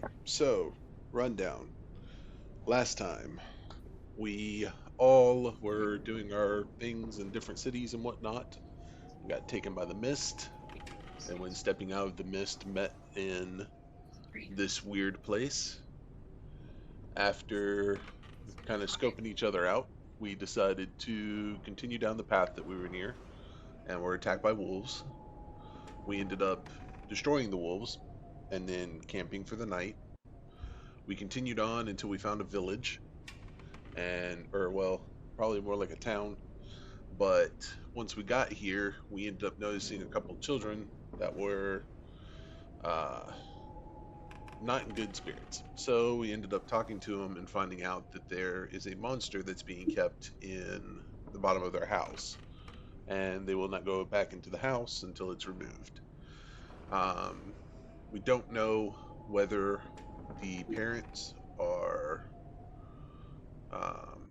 right, so rundown. Last time, we all were doing our things in different cities and whatnot. Got taken by the mist, and when stepping out of the mist, met in this weird place. After kind of scoping each other out, we decided to continue down the path that we were near, and were attacked by wolves. We ended up destroying the wolves and then camping for the night. We continued on until we found a village, or well, probably more like a town. But once we got here, we ended up noticing a couple children that were uh, not in good spirits. So we ended up talking to them and finding out that there is a monster that's being kept in the bottom of their house, and they will not go back into the house until it's removed. Um, we don't know whether the parents are um,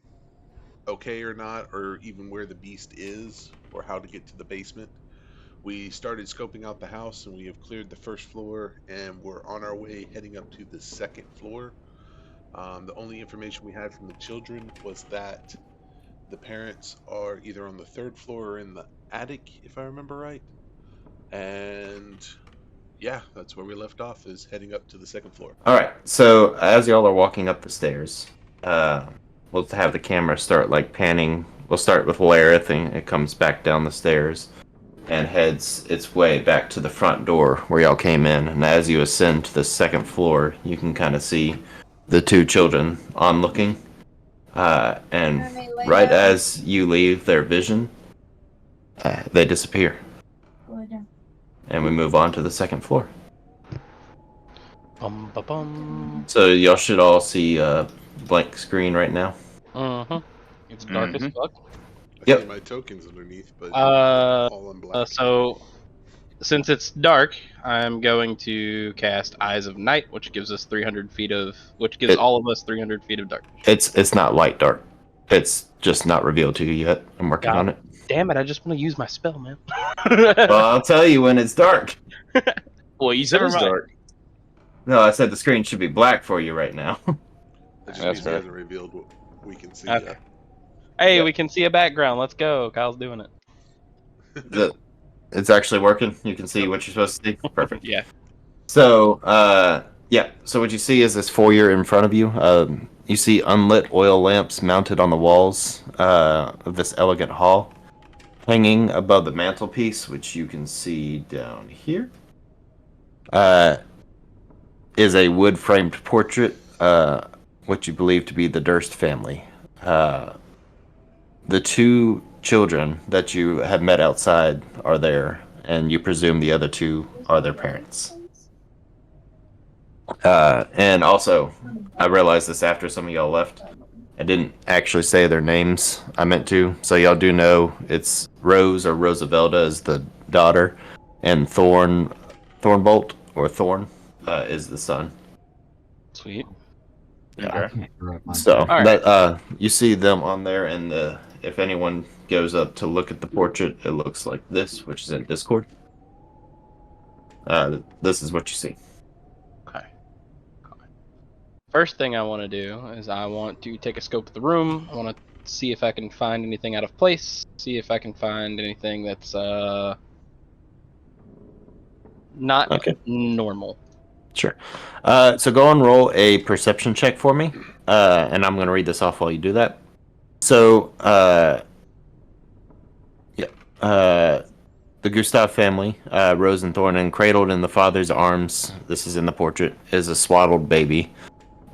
okay or not, or even where the beast is, or how to get to the basement. We started scoping out the house and we have cleared the first floor and we're on our way heading up to the second floor. The only information we had from the children was that the parents are either on the third floor or in the attic, if I remember right. And yeah, that's where we left off, is heading up to the second floor. All right. So as y'all are walking up the stairs, we'll have the camera start like panning. We'll start with Lareth, and it comes back down the stairs and heads its way back to the front door where y'all came in. And as you ascend to the second floor, you can kind of see the two children onlooking. And right as you leave their vision, they disappear. And we move on to the second floor. Bum ba bum. So y'all should all see a blank screen right now. It's dark as fuck. I Yep. see my tokens underneath, but Uh, all in black. So, since it's dark, I'm going to cast Eyes of Night, which gives us 300 feet of, which gives all of us 300 feet of dark. It's not light dark. It's just not revealed to you yet. I'm working on it. Damn it! I just want to use my spell, man. Well, I'll tell you when it's dark. Well, you said it was Never mind. dark. No, I said the screen should be black for you right now. That just That's means he fair. hasn't revealed what we can see Okay. yet. Hey, Yep. we can see a background. Let's go. Kyle's doing it. It's actually working. You can see what you're supposed to see. Perfect. Yeah. So, yeah. So what you see is this foyer in front of you. You see unlit oil lamps mounted on the walls of this elegant hall. Hanging above the mantelpiece, which you can see down here, is a wood-framed portrait, which you believe to be the Durst family. The two children that you have met outside are there, and you presume the other two are their parents. And also, I realized this after some of y'all left. I didn't actually say their names. I meant to. So y'all do know it's Rose, or Rosavelda, is the daughter, and Thornbolt, or Thorn, is the son. Sweet. Yeah. Okay. So Alright. that you see them on there, and if anyone goes up to look at the portrait, it looks like this, which is in Discord. This is what you see. Okay. First thing I want to do is I want to take a scope of the room. I want to see if I can find anything out of place. See if I can find anything that's not Okay. normal. Sure. So go and roll a perception check for me, and I'm going to read this off while you do that. So, the Gustav family, Rose and Thornton, cradled in the father's arms, this is in the portrait, is a swaddled baby,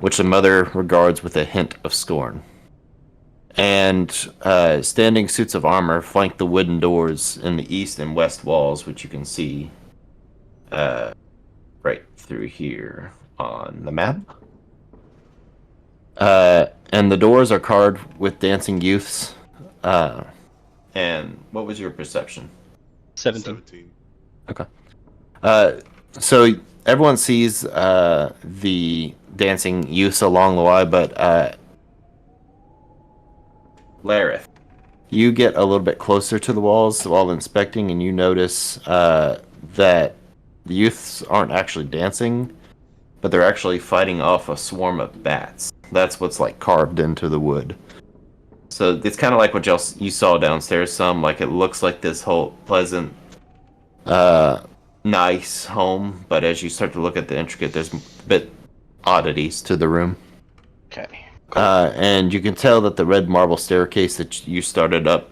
which the mother regards with a hint of scorn. And standing suits of armor flank the wooden doors in the east and west walls, which you can see right through here on the map. And the doors are carved with dancing youths. And what was your perception? 17. So everyone sees the dancing youths along the way, but Lareth, you get a little bit closer to the walls while inspecting, and you notice that the youths aren't actually dancing. but they're actually fighting off a swarm of bats. That's what's like carved into the wood. So it's kind of like what you saw downstairs. Like it looks like this whole pleasant, nice home, but as you start to look at the intricate, there's a bit oddities to the room. Okay. And you can tell that the red marble staircase that you started up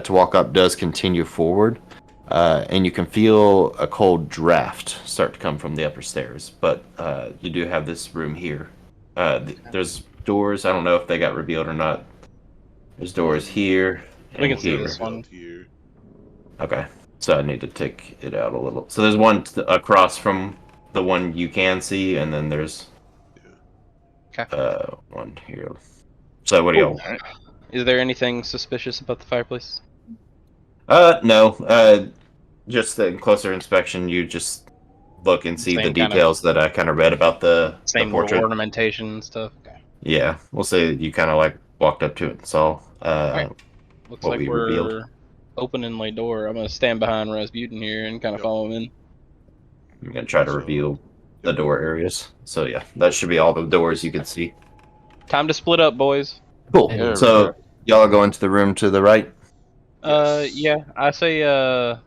to walk up does continue forward. And you can feel a cold draft start to come from the upper stairs. But you do have this room here. There's doors. I don't know if they got revealed or not. There's doors here and We can see here. this one. Here. Okay. So I need to take it out a little. So there's one across from the one you can see, and then there's one here. So what do y'all? Is there anything suspicious about the fireplace? No. Just in closer inspection, you just look and see the Same kind of- details that I kind of read about the Same portrait. little ornamentation and stuff. Okay. Yeah, we'll say you kind of like walked up to it and saw Right. Looks what like we we're revealed. open inlay door. I'm gonna stand behind Rasputin here and kind of Yep. follow him in. I'm gonna try to So- reveal the door areas. So yeah, that should be all the doors you can see. Time to split up, boys. Cool. Yeah, So y'all go into the room to the right. Yes. Yeah. I say.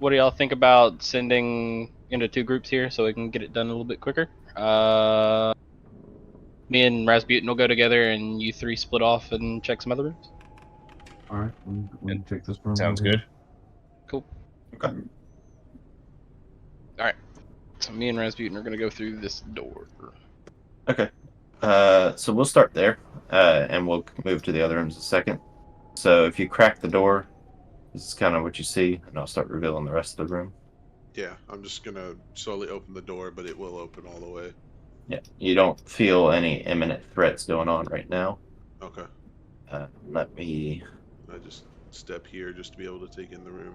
What do y'all think about sending into 2 groups here so we can get it done a little bit quicker? Me and Rasputin will go together, and you 3 split off and check some other rooms. All right, we can take this room. Sounds over good. Cool. Okay. So me and Rasputin are gonna go through this door. Okay. So we'll start there, and we'll move to the other rooms in a second. So if you crack the door, this is kind of what you see, and I'll start revealing the rest of the room. Yeah, I'm just gonna slowly open the door, but it will open all the way. Yeah, you don't feel any imminent threats going on right now. Okay. Let me. I just step here just to be able to take in the room.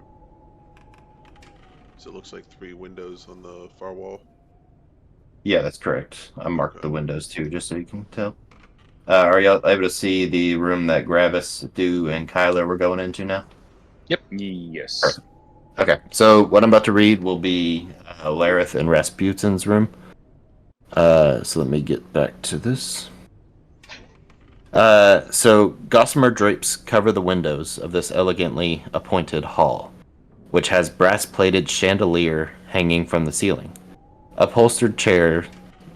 So it looks like 3 windows on the far wall. Yeah, that's correct. I marked Okay. the windows too, just so you can tell. Are y'all able to see the room that Gravis, Dew, and Kyler were going into now? Yes. Okay, so what I'm about to read will be Lareth and Rasputin's room. So let me get back to this. So gossamer drapes cover the windows of this elegantly appointed hall, which has brass-plated chandelier hanging from the ceiling. Upholstered chairs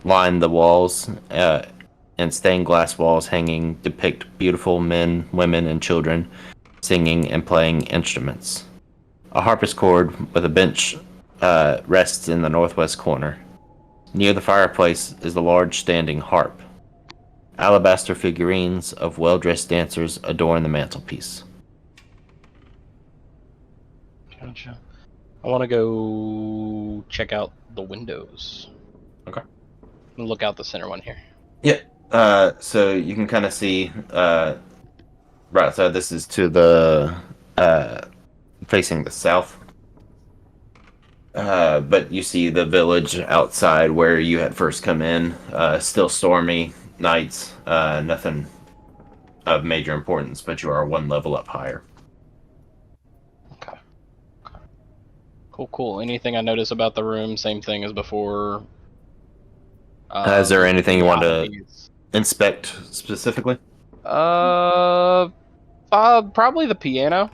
line the walls, and stained glass walls hanging depict beautiful men, women, and children singing and playing instruments. A harpsichord with a bench rests in the northwest corner. Near the fireplace is a large standing harp. Alabaster figurines of well-dressed dancers adorn the mantelpiece. Gotcha. I want to go check out the windows. Okay. And look out the center one here. So you can kind of see right outside. This is to the facing the south. But you see the village outside where you had first come in. Still stormy nights. Nothing of major importance, but you are 1 level up higher. Okay. Cool. Anything I notice about the room? Same thing as before. Is there anything you want to oddities? inspect specifically? Probably the piano.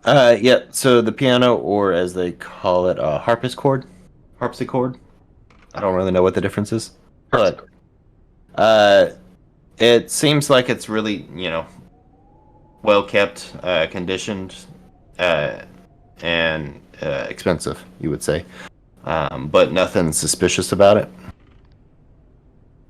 Yeah. So the piano, or as they call it, harpsichord. Harpsichord. I don't really know what the difference is, but it seems like it's really, well kept, conditioned, and expensive. You would say, but nothing suspicious about it.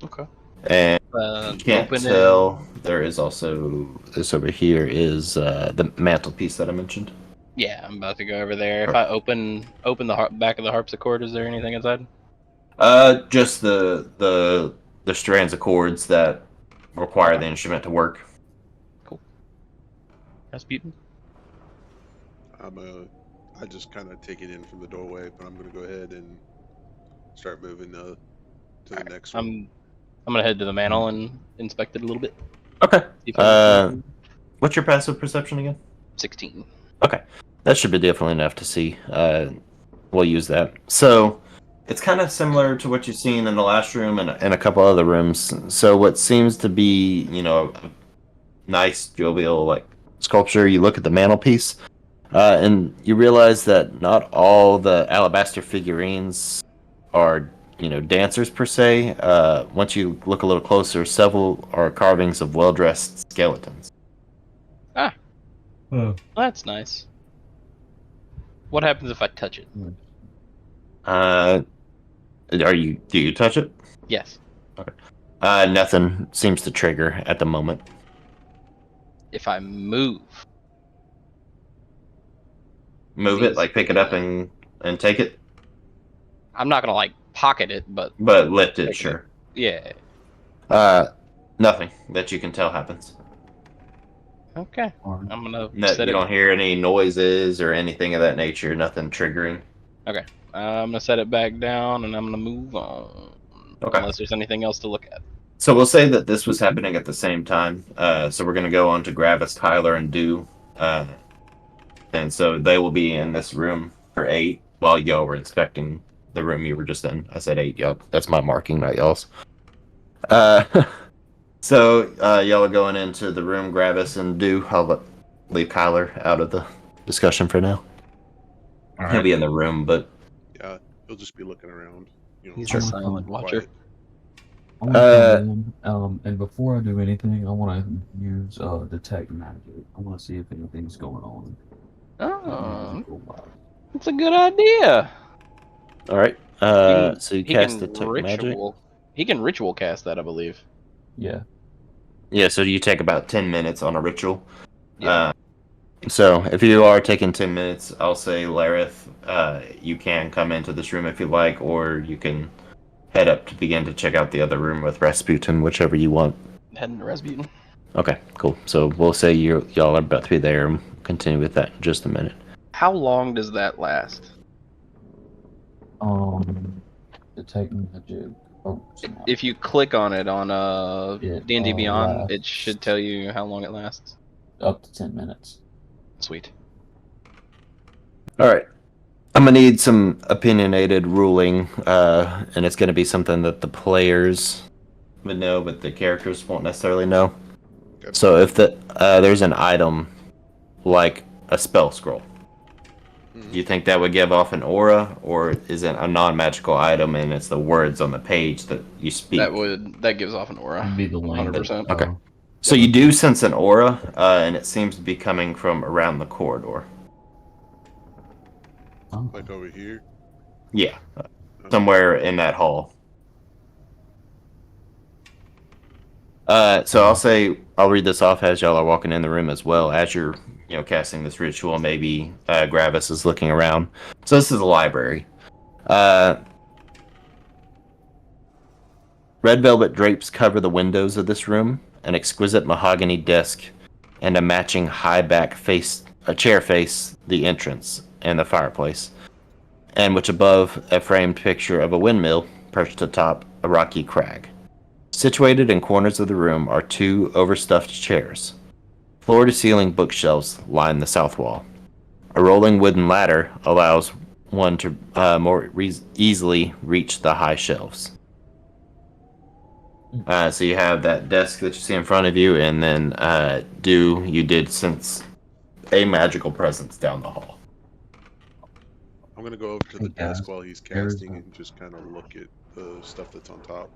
Okay. And you can't open tell. There is also this over here is the mantelpiece that I mentioned. Yeah, I'm about to go over there. If I open the back of the harpsichord, is there anything inside? Just the strands of cords that require the instrument to work. Rasputin? I just kind of take it in from the doorway, but I'm gonna go ahead and start moving to the next one. I'm gonna head to the mantle and inspect it a little bit. Okay. See if I can- What's your passive perception again? 16. Okay, that should be definitely enough to see. We'll use that. So, It's kind of similar to what you've seen in the last room and a couple other rooms. So what seems to be, a nice jovial like sculpture. You look at the mantelpiece, and you realize that not all the alabaster figurines are, dancers per se. Once you look a little closer, several are carvings of well-dressed skeletons. Ah, Oh. well, that's nice. What happens if I touch it? Do you touch it? Yes. Nothing seems to trigger at the moment. If I move. Move it, like pick it up and take it, I'm not gonna like pocket it, but but lift it, Take it. sure. yeah. Nothing that you can tell happens. Okay. Alright. I'm gonna No, set you it. don't hear any noises or anything of that nature. Nothing triggering. Okay. I'm gonna set it back down, and I'm gonna move on. Okay. Unless there's anything else to look at. So we'll say that this was happening at the same time. So we're going to go on to Gravis, Tyler, and Dew. And so they will be in this room for 8 while y'all were inspecting the room you were just in. I said 8, y'all. That's my marking, not y'all's. So y'all are going into the room, Gravis and Dew. I'll leave Kyler out of the discussion for now. All He'll right. be in the room, but Yeah, he'll just be looking around. He's Sure. a silent watcher. quiet. I want to come in, and before I do anything, I want to use detect magic. I want to see if anything's going on. Oh, that's a good idea. all right. can- So you He cast can detect magic. ritual. He can ritual cast that, I believe. Yeah. Yeah, so you take about 10 minutes on a ritual. Yeah. So if you are taking 10 minutes, I'll say, Lareth, you can come into this room if you like, or you can head up to begin to check out the other room with Rasputin, whichever you want. Heading to Rasputin. Okay, cool. So we'll say y'all are about to be there, and continue with that in just a minute. How long does that last? Detect magic. Oh, If you click on it on D&D Beyond, lasts it should tell you how long it lasts. up to 10 minutes. Sweet. All right. I'm going to need some opinionated ruling, and it's going to be something that the players would know, but the characters won't necessarily know. Okay. So if there's an item like a spell scroll, do you think that would give off an aura, or is it a non-magical item and it's the words on the page that you speak? That gives off an aura. It'd be the language. 100%. Okay. So you do sense an aura, and it seems to be coming from around the corridor. Like over here. Yeah, somewhere in that hall. So I'll read this off as y'all are walking in the room as well. As you're, casting this ritual, maybe Gravis is looking around. So this is a library. Red velvet drapes cover the windows of this room. An exquisite mahogany desk and a matching high back chair face the entrance and the fireplace, and which above a framed picture of a windmill perched atop a rocky crag. Situated in corners of the room are 2 overstuffed chairs. Floor-to-ceiling bookshelves line the south wall. A rolling wooden ladder allows one to more easily reach the high shelves. So you have that desk that you see in front of you, and then you did sense a magical presence down the hall. I'm gonna go over to the Hey, guys, desk while he's there's casting a- and just kind of look at the stuff that's on top.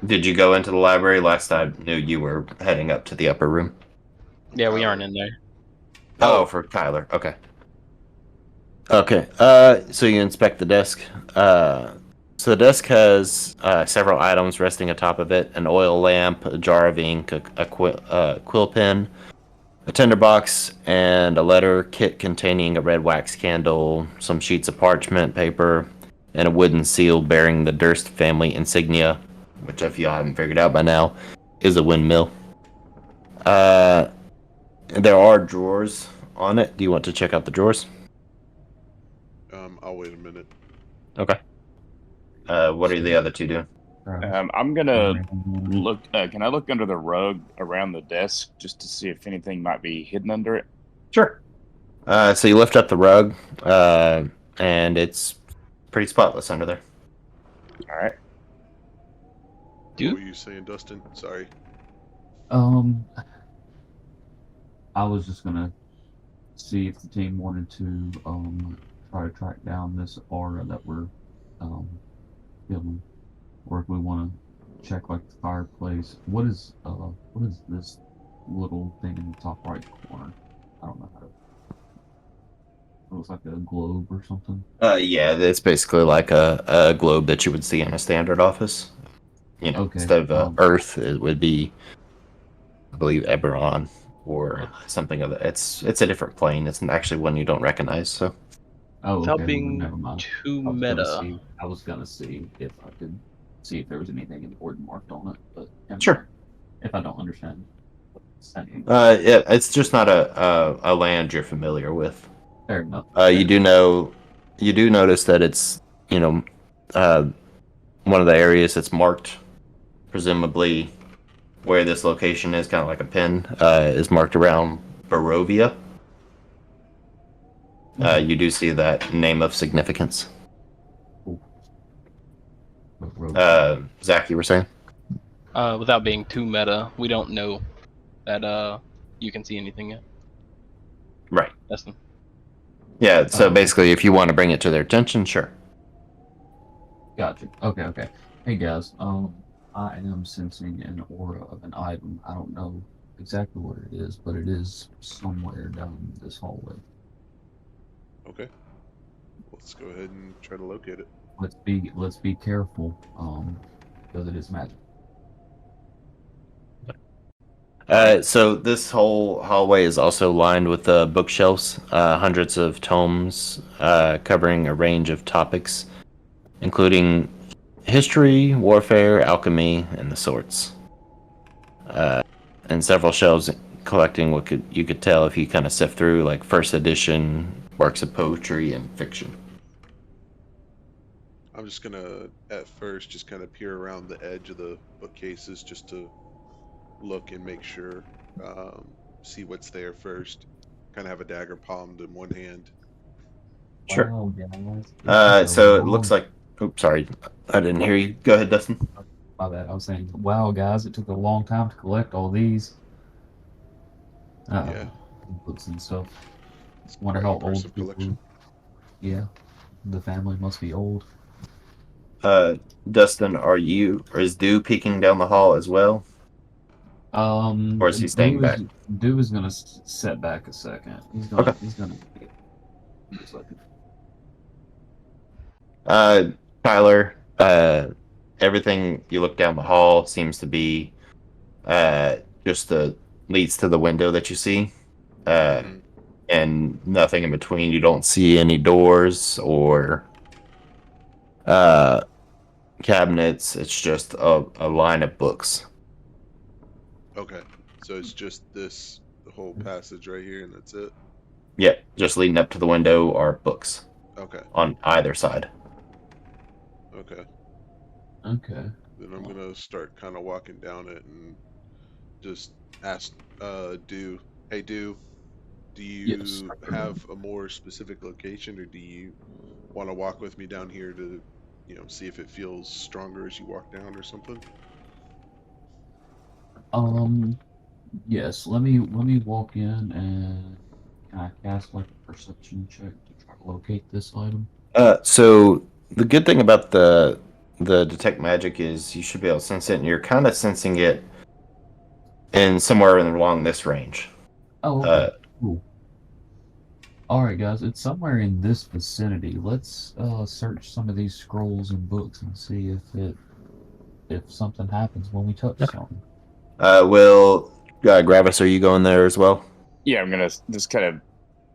Did you go into the library? Last I knew you were heading up to the upper room. Yeah, we aren't in there. Oh, for Kyler. Okay. Okay. So you inspect the desk. So the desk has several items resting atop of it: an oil lamp, a jar of ink, a quill pen, a tinderbox, and a letter kit containing a red wax candle, some sheets of parchment paper, and a wooden seal bearing the Durst family insignia, which, if you haven't figured out by now, is a windmill. There are drawers on it. Do you want to check out the drawers? I'll wait a minute. Okay. What are the other 2 doing? I'm gonna look. Can I look under the rug around the desk just to see if anything might be hidden under it? Sure. So you lift up the rug, and it's pretty spotless under there. All right. Dude? What were you saying, Dustin? Sorry. Um, I was just gonna see if the team wanted to try to track down this aura that we're um feeling, or if we want to check like the fireplace. What is this little thing in the top right corner? I don't know how to. It looks like a globe or something. Yeah, it's basically like a globe that you would see in a standard office. Okay. Instead of Earth, it would be, I believe, Eberron or Well, something of that. It's a different plane. It's actually one you don't recognize. So Oh, without okay. Well, then being never mind. too I was gonna meta. see. I was gonna see if I could see if there was anything important marked on it, but never Sure. mind. If I don't understand what it's saying. yeah, it's just not a land you're familiar with. Fair enough. You do know, you do notice that it's uh, one of the areas that's marked, presumably where this location is, kind of like a pin, is marked around Barovia. You do see that name of significance. Zach, you were saying? Without being too meta, we don't know that you can see anything yet. Right. Dustin. Yeah, so Okay. basically, if you want to bring it to their attention, sure. Gotcha. Okay. Hey guys, I am sensing an aura of an item. I don't know exactly what it is, but it is somewhere down this hallway. Okay. Let's go ahead and try to locate it. Let's be careful, because it is magic. So this whole hallway is also lined with bookshelves, hundreds of tomes covering a range of topics, including history, warfare, alchemy, and the sorts. And several shelves collecting what you could tell if you kind of sift through, like first edition works of poetry and fiction. I'm just gonna, at first, just kind of peer around the edge of the bookcases just to look and make sure, see what's there first. Kind of have a dagger palmed in one hand. Sure. Wow, guys, So it looks like. Oops, sorry, I didn't hear you. Go ahead, Dustin. my bad. I was saying, wow, guys, it took a long time to collect all these Yeah. books and stuff. It's Wonder quite an how impressive old people. collection. Yeah, the family must be old. Dustin, or is Dew peeking down the hall as well, or is he staying back? Dew is gonna set back a second. Okay. He's gonna. Just like, Tyler, everything you look down the hall seems to be just the leads to the window that you see, Mhm. and nothing in between. You don't see any doors or cabinets. It's just a line of books. Okay. So it's just this whole passage right here, and that's it. Yeah, just leading up to the window are books Okay. on either side. Okay. okay. Then I'm gonna start kind of walking down it and just ask, Do, hey, Do you Yes. have a more specific location, or do you want to walk with me down here to, see if it feels stronger as you walk down or something? Yes. Let me walk in and can I cast like a perception check to try to locate this item? So the good thing about the detect magic is you should be able to sense it, and you're kind of sensing it in somewhere along this range. Oh, okay. Cool. All right, guys. It's somewhere in this vicinity. Let's search some of these scrolls and books and see if something happens when we touch something. Will Gravis, are you going there as well? Yeah, I'm gonna just kind of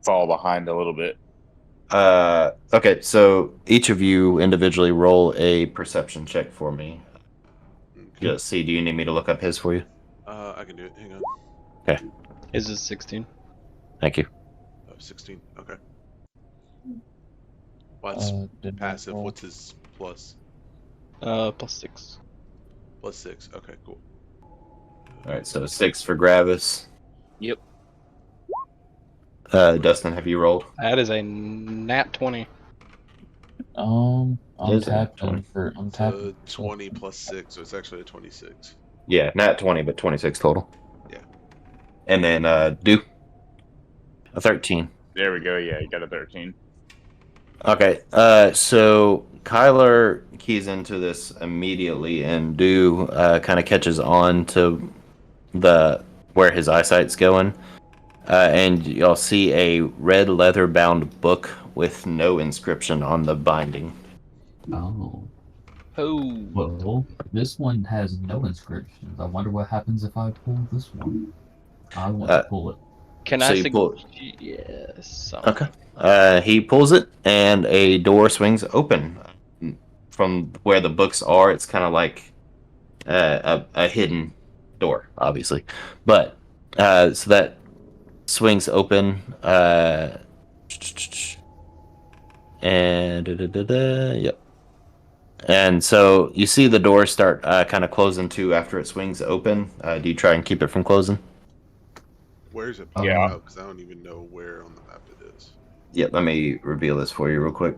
fall behind a little bit. Okay, so each of you individually roll a perception check for me. Okay. Just see, do you need me to look up his for you? I can do it. Hang on. Okay, His is 16. thank you. 16. Okay. What's passive? What's his plus? +6. +6. Okay, cool. All right, so 6 for Gravis. Yep. Dustin, have you rolled? That is a nat 20. It I'm is a nat tapping 20. for. I'm It's tapping. a 20 plus 6, so it's actually a 26. Yeah, nat 20, but 26 total. Yeah. And then Do a 13. There we go. Yeah, you got a 13. Okay, so Kyler keys into this immediately, and Do kind of catches on to the where his eyesight's going, and you'll see a red leather-bound book with no inscription on the binding. Oh. Oh. Well, this one has no inscriptions. I wonder what happens if I pull this one. I want to pull it. Can So I you pull it. suggest Okay. He pulls it, and a door swings open. From where the books are, it's kind of like a hidden door, obviously. But so that swings open, and yep. And so you see the door start kind of closing too after it swings open. Do you try and keep it from closing? Where's it Yeah. popping out? Because I don't even know where on the map it is. Yep. Let me reveal this for you real quick.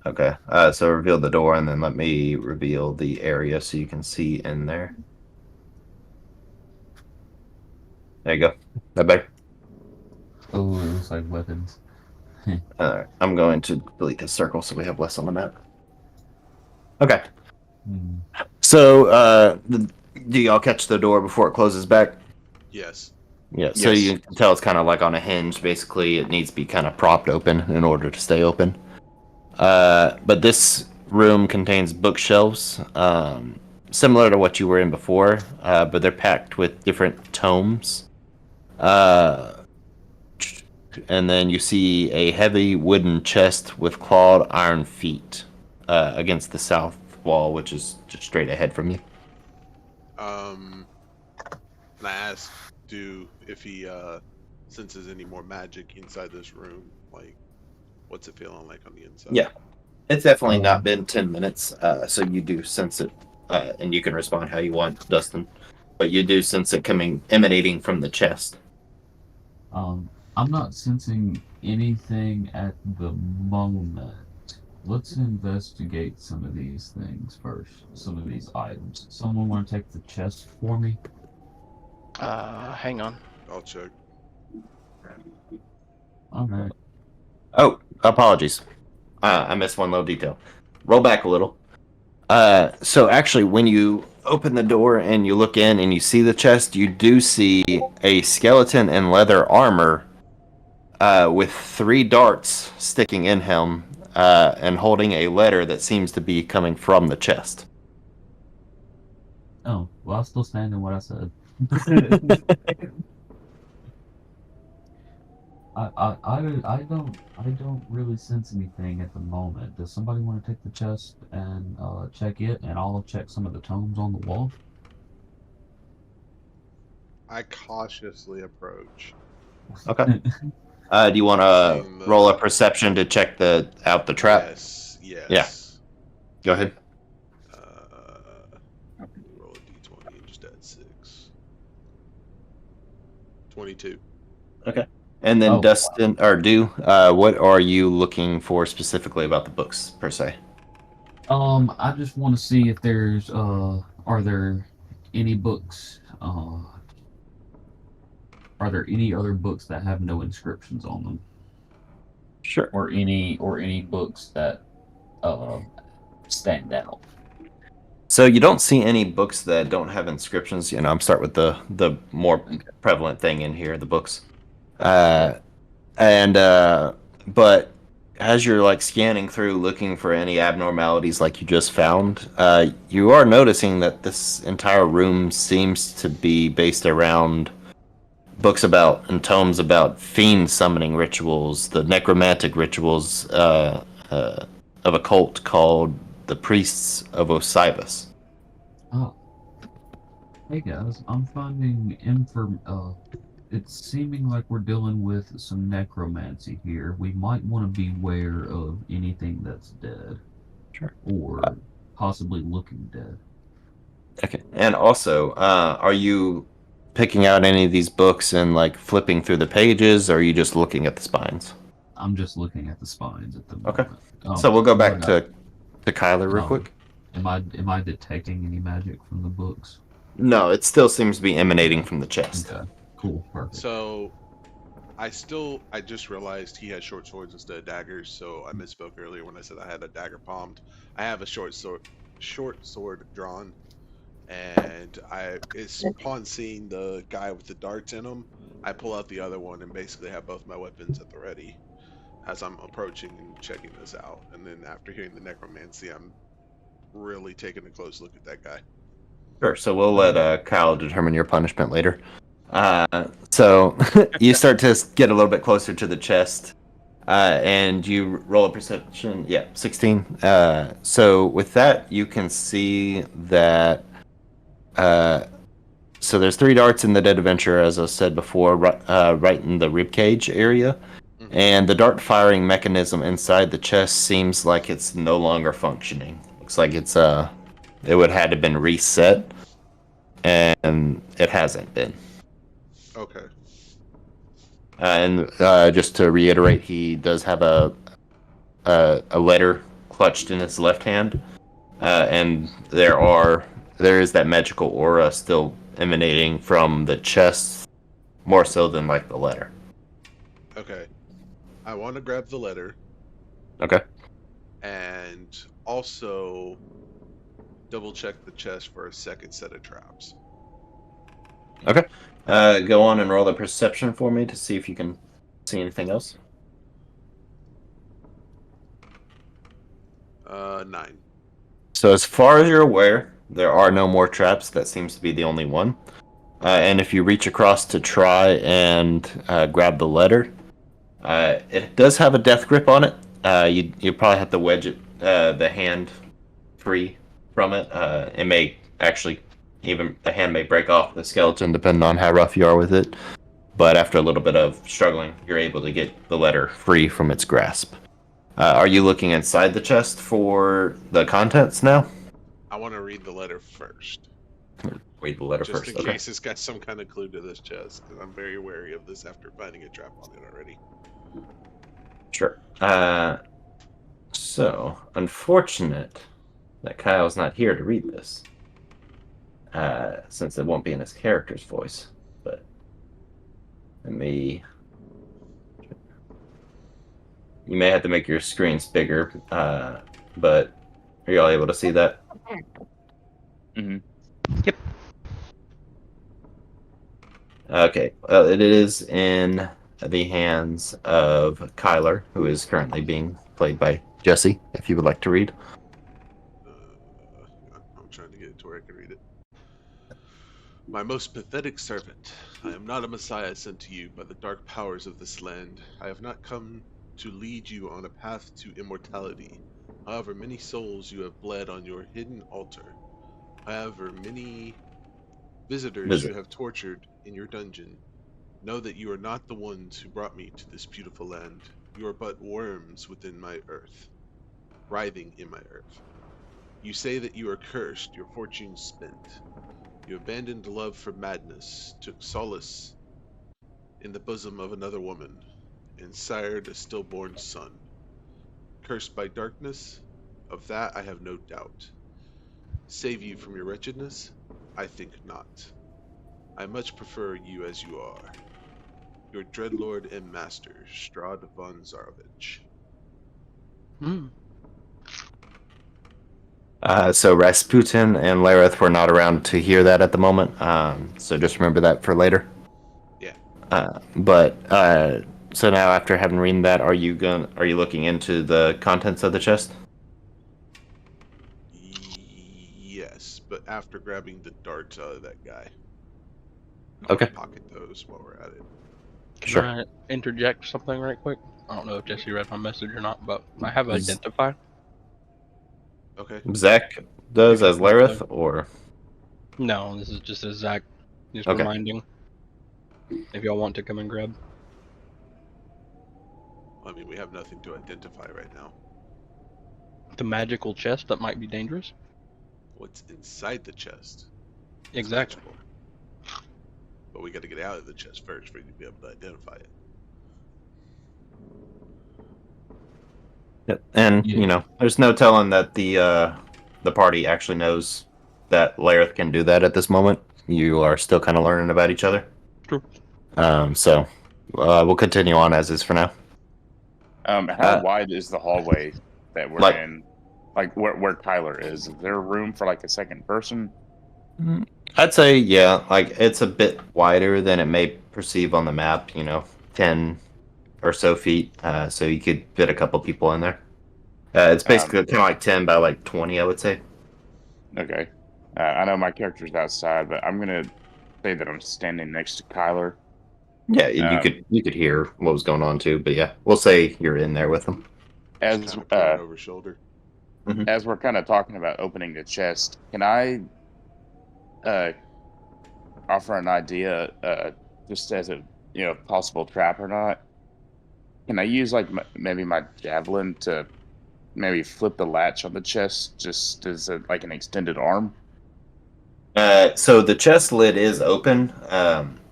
Okay, so reveal the door, and then let me reveal the area so you can see in there. There you go. That better? Oh, it looks like weapons. Alright, I'm going to delete this circle so we have less on the map. Okay, Hmm. so do y'all catch the door before it closes back? Yes. Yeah, so Yes. you can tell it's kind of like on a hinge. Basically, it needs to be kind of propped open in order to stay open. But this room contains bookshelves, similar to what you were in before, but they're packed with different tomes. And then you see a heavy wooden chest with clawed iron feet against the south wall, which is just straight ahead from you. And I asked Do if he senses any more magic inside this room. Like, what's it feeling like on the inside? Yeah. It's definitely not been 10 minutes, so you do sense it, and you can respond how you want, Dustin. But you do sense it emanating from the chest. I'm not sensing anything at the moment. Let's investigate some of these things first. Some of these items. Someone want to take the chest for me? Hang on. I'll check. All right. Oh, apologies. I missed one little detail. Roll back a little. So actually, when you open the door and you look in and you see the chest, you do see a skeleton in leather armor with 3 darts sticking in him and holding a letter that seems to be coming from the chest. Oh, well, I'll still stand in what I said. I don't really sense anything at the moment. Does somebody want to take the chest and check it, and I'll check some of the tomes on the wall? I cautiously approach. Okay. Do you want to Seeing the- roll a perception to check out the trap? Yes. Yes. Yeah. Go ahead. Roll a d20 and just add 6. 22. And then Oh, Dustin or Do, what are you looking for specifically about the books per se? I just want to see if there's are there any books are there any other books that have no inscriptions on them, Sure. or any books that stand out? So you don't see any books that don't have inscriptions. You know, I'm start with the more prevalent thing in here, the books. But as you're like scanning through looking for any abnormalities like you just found, you are noticing that this entire room seems to be based around books about and tomes about fiend summoning rituals, the necromantic rituals of a cult called the Priests of Osiris. Oh, hey guys, I'm finding it's seeming like we're dealing with some necromancy here. We might want to beware of anything that's dead. Sure. Or possibly looking dead. Okay. And also, are you picking out any of these books and like flipping through the pages, or are you just looking at the spines? I'm just looking at the spines at the Okay. moment. So we'll go back But, to Kyler real quick. am I detecting any magic from the books? No, it still seems to be emanating from the chest. Okay, cool, perfect. So I just realized he had short swords instead of daggers, so I misspoke earlier when I said I had a dagger palmed. I have a short sword drawn, and it's upon seeing the guy with the darts in him, I pull out the other one and basically have both my weapons at the ready as I'm approaching and checking this out. And then after hearing the necromancy, I'm really taking a close look at that guy. Sure. So we'll let Kyle determine your punishment later. So you start to get a little bit closer to the chest, and you roll a perception. Yeah, 16. So with that, you can see that. So there's 3 darts in the dead adventurer, as I said before, right in the ribcage area. Mhm. And the dart firing mechanism inside the chest seems like it's no longer functioning. Looks like it would had to been reset, and it hasn't been. Okay. And just to reiterate, he does have a letter clutched in his left hand, and there is that magical aura still emanating from the chest, more so than like the letter. Okay. I want to grab the letter Okay. and also double check the chest for a second set of traps. Okay. Go on and roll the perception for me to see if you can see anything else. 9. So as far as you're aware, there are no more traps. That seems to be the only one. And if you reach across to try and grab the letter, it does have a death grip on it. You probably have to wedge it, the hand free from it. It may actually, even the hand may break off the skeleton depending on how rough you are with it. But after a little bit of struggling, you're able to get the letter free from its grasp. Are you looking inside the chest for the contents now? I want to read the letter first, Read the letter just first. in Okay. case it's got some kind of clue to this chest, because I'm very wary of this after finding a trap on it already. Sure. So, unfortunate that Kyle's not here to read this, since it won't be in his character's voice. But let me. You may have to make your screens bigger, but are you all able to see that? Mm-hmm. Okay. Well, it is in the hands of Kyler, who is currently being played by Jesse. If you would like to read. I'm trying to get it to where I can read it. My most pathetic servant, I am not a messiah sent to you by the dark powers of this land. I have not come to lead you on a path to immortality. However many souls you have bled on your hidden altar, however many visitors you Visit. have tortured in your dungeon, know that you are not the ones who brought me to this beautiful land. You are but worms within my earth, writhing in my earth. You say that you are cursed, your fortune spent. You abandoned love for madness, took solace in the bosom of another woman, and sired a stillborn son. Cursed by darkness? Of that I have no doubt. Save you from your wretchedness? I think not. I much prefer you as you are. Your dreadlord and master, Strahd von Zarovich. Hmm. So Rasputin and Lareth were not around to hear that at the moment. So just remember that for later. Yeah. But so now after having read that, are you looking into the contents of the chest? Yes, but after grabbing the darts out of that guy. Okay. Pocket those while we're at it. Can Sure. I interject something right quick? I don't know if Jesse read my message or not, but I have identify. Okay. Zach does If you as want Lareth, to. or No, this is just a Zach. Just Okay. reminding. If y'all want to come and grab. I mean, we have nothing to identify right now. The magical chest that might be dangerous. What's inside the chest? It's Exactly. magical. But we got to get out of the chest first for you to be able to identify it. Yep. And Yeah. there's no telling that the party actually knows that Lareth can do that at this moment. You are still kind of learning about each other. True. So we'll continue on as is for now. How wide is the hallway that we're Like- in? Like where Tyler is? Is there room for like a second person? I'd say, yeah, like it's a bit wider than it may perceive on the map, 10 or so feet. So you could fit a couple people in there. It's basically kind of like 10 by like 20, I would say. Okay. I know my character's outside, but I'm gonna say that I'm standing next to Kyler. Yeah, you could hear what was going on too, but yeah, we'll say you're in there with them. As Just kind of peering over shoulder. as we're kind of talking about opening the chest, can I offer an idea, just as a possible trap or not? Can I use like maybe my javelin to maybe flip the latch on the chest, just as like an extended arm? So the chest lid is open,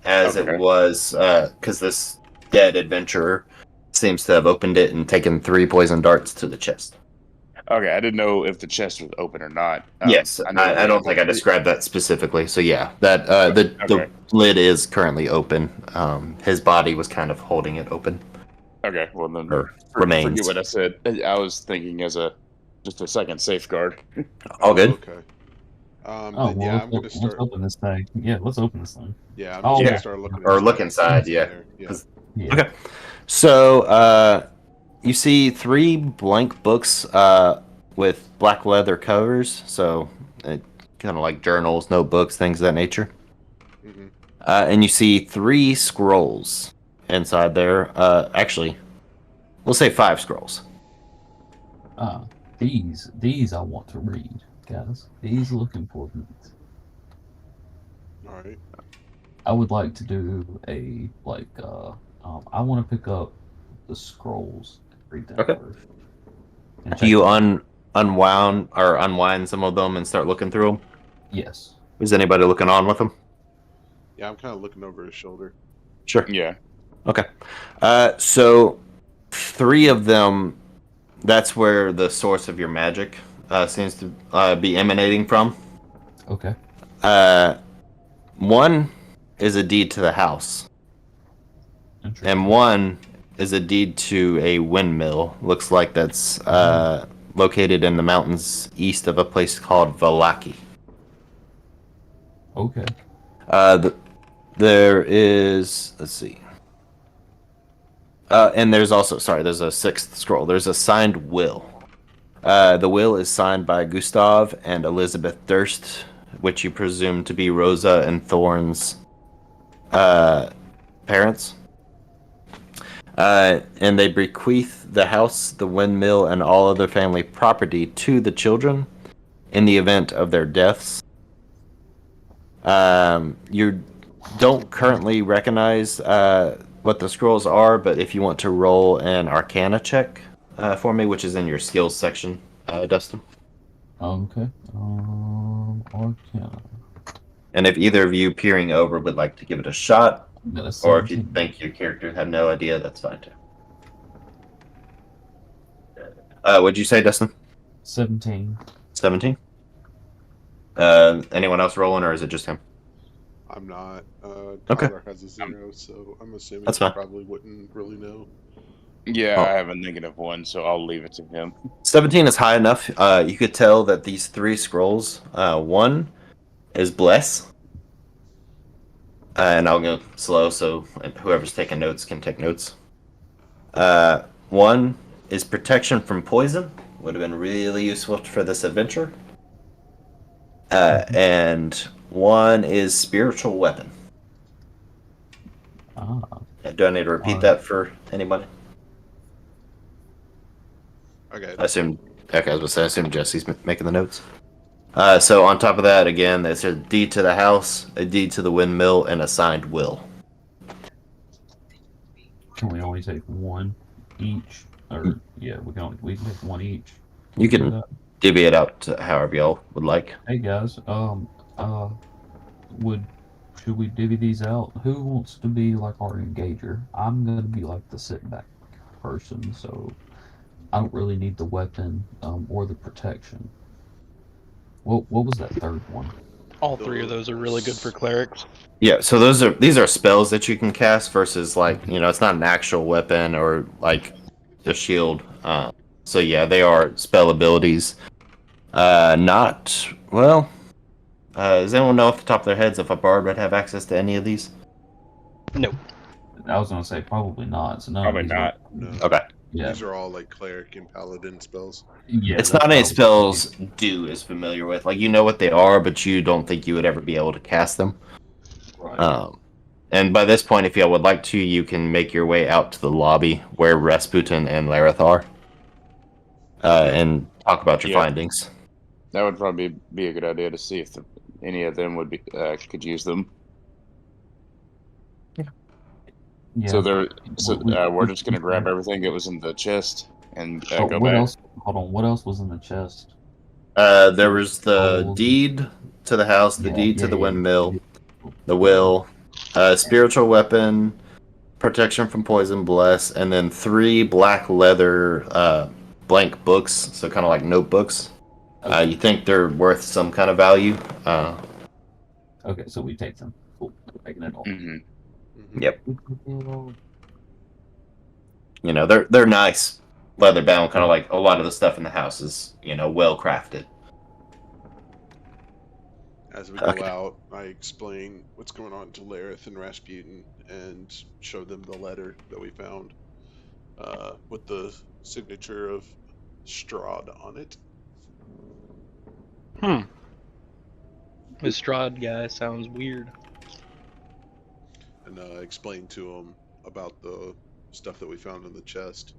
as Okay. it was, because this dead adventurer seems to have opened it and taken 3 poison darts to the chest. Okay, I didn't know if the chest was open or not. Yes, know I don't think I described that specifically. So yeah, that the lid is currently open. His body was kind of holding it open. Okay, well then Or remains. forget what I said. I was thinking as just a second safeguard. All good. Okay. Oh, Then, well, I'm going to let's start. open this thing. Yeah, let's open this thing. Yeah, I'm Oh, just yeah. going to start looking. Or look inside, what's in yeah. there. Yeah. 'Cause- Yeah. Okay. So you see 3 blank books with black leather covers. So kind of like journals, notebooks, things of that nature. hmm And you see 3 scrolls inside there. Actually, we'll say 5 scrolls. These I want to read, guys. These look important. All right. I would like to do I want to pick up the scrolls and read them Okay. first. And Do check you them. unwind some of them and start looking through them? Yes. Is anybody looking on with them? Yeah, I'm kind of looking over his shoulder. Sure. Yeah. Okay. So 3 of them, that's where the source of your magic seems to be emanating from. Okay. 1 is a deed to the house, Interesting. and 1 is a deed to a windmill. Looks like that's located in the mountains east of a place called Valaki. Okay. There is, let's see. And there's also, there's a 6th scroll. There's a signed will. The will is signed by Gustav and Elizabeth Durst, which you presume to be Rosa and Thorn's parents. And they bequeath the house, the windmill, and all other family property to the children in the event of their deaths. You don't currently recognize what the scrolls are, but if you want to roll an Arcana check for me, which is in your skills section, Dustin. Okay. Arcana. And if either of you peering over would like to give it a shot, I'm gonna or if you 17. think your character had no idea, that's fine too. What'd you say, Dustin? 17. 17? Anyone else rolling, or is it just him? I'm not. Okay. Tyler has a 0, so I'm assuming That's he fine. probably wouldn't really know. Yeah, Oh. I have a -1, so I'll leave it to him. 17 is high enough. You could tell that these 3 scrolls, 1 is bless. And I'll go slow so whoever's taking notes can take notes. 1 is protection from poison. Would have been really useful for this adventure. And 1 is spiritual weapon. Do I need to repeat that for anybody? Okay. I assume. Okay, I was going to say, I assume Jesse's making the notes. So on top of that, again, there's a deed to the house, a deed to the windmill, and a signed will. Can we only take one each? Or yeah, we can take one each. You can divvy it out to however y'all would like. Hey guys, would should we divvy these out? Who wants to be like our engager? I'm gonna be like the sit back person, so I don't really need the weapon or the protection. What was that third one? All three of those are really good for clerics. Yeah, so these are spells that you can cast versus like it's not an actual weapon or like a shield. So yeah, they are spell abilities. Not well. Does anyone know off the top of their heads if a bard would have access to any of these? Nope. I was gonna say probably not. So none Probably of these not. No. Okay. Yeah, These are all like cleric and paladin spells. yeah. It's that's not any probably- spells Do is familiar with. Like you know what they are, but you don't think you would ever be able to cast them. Right. And by this point, if y'all would like to, you can make your way out to the lobby where Rasputin and Lareth are, and talk about your Yeah. findings. That would probably be a good idea to see if any of them would be could use them. Yeah. So we're we- just gonna grab everything that was in the chest and Oh, go what back. else? Hold on. What else was in the chest? There was the Gold. deed to the house, the Yeah, deed to yeah, the yeah. windmill, the will, spiritual weapon, protection from poison, bless, and then 3 black leather blank books, so kind of like notebooks. You think they're worth some kind of value? Okay, so we take them. Cool. We're taking it all. Hmm. Mhm. Yep. They're nice, leather bound, kind of like a lot of the stuff in the house is well crafted. As we go Okay. out, I explain what's going on to Lareth and Rasputin and show them the letter that we found with the signature of Strahd on it. This Strahd guy sounds weird. And explain to them about the stuff that we found in the chest.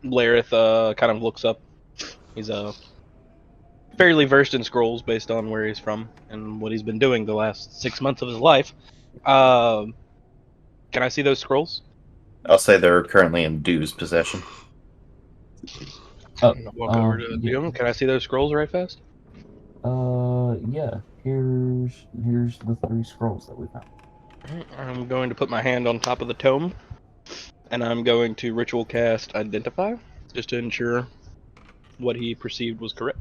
Lareth kind of looks up. He's fairly versed in scrolls based on where he's from and what he's been doing the last 6 months of his life. Can I see those scrolls? I'll say they're currently in Dew's possession. Oh, Walk over to yeah. Doom. Can I see those scrolls right fast? Yeah. Here's the 3 scrolls that we found. I'm going to put my hand on top of the tome, and I'm going to ritual cast Identify, just to ensure what he perceived was correct.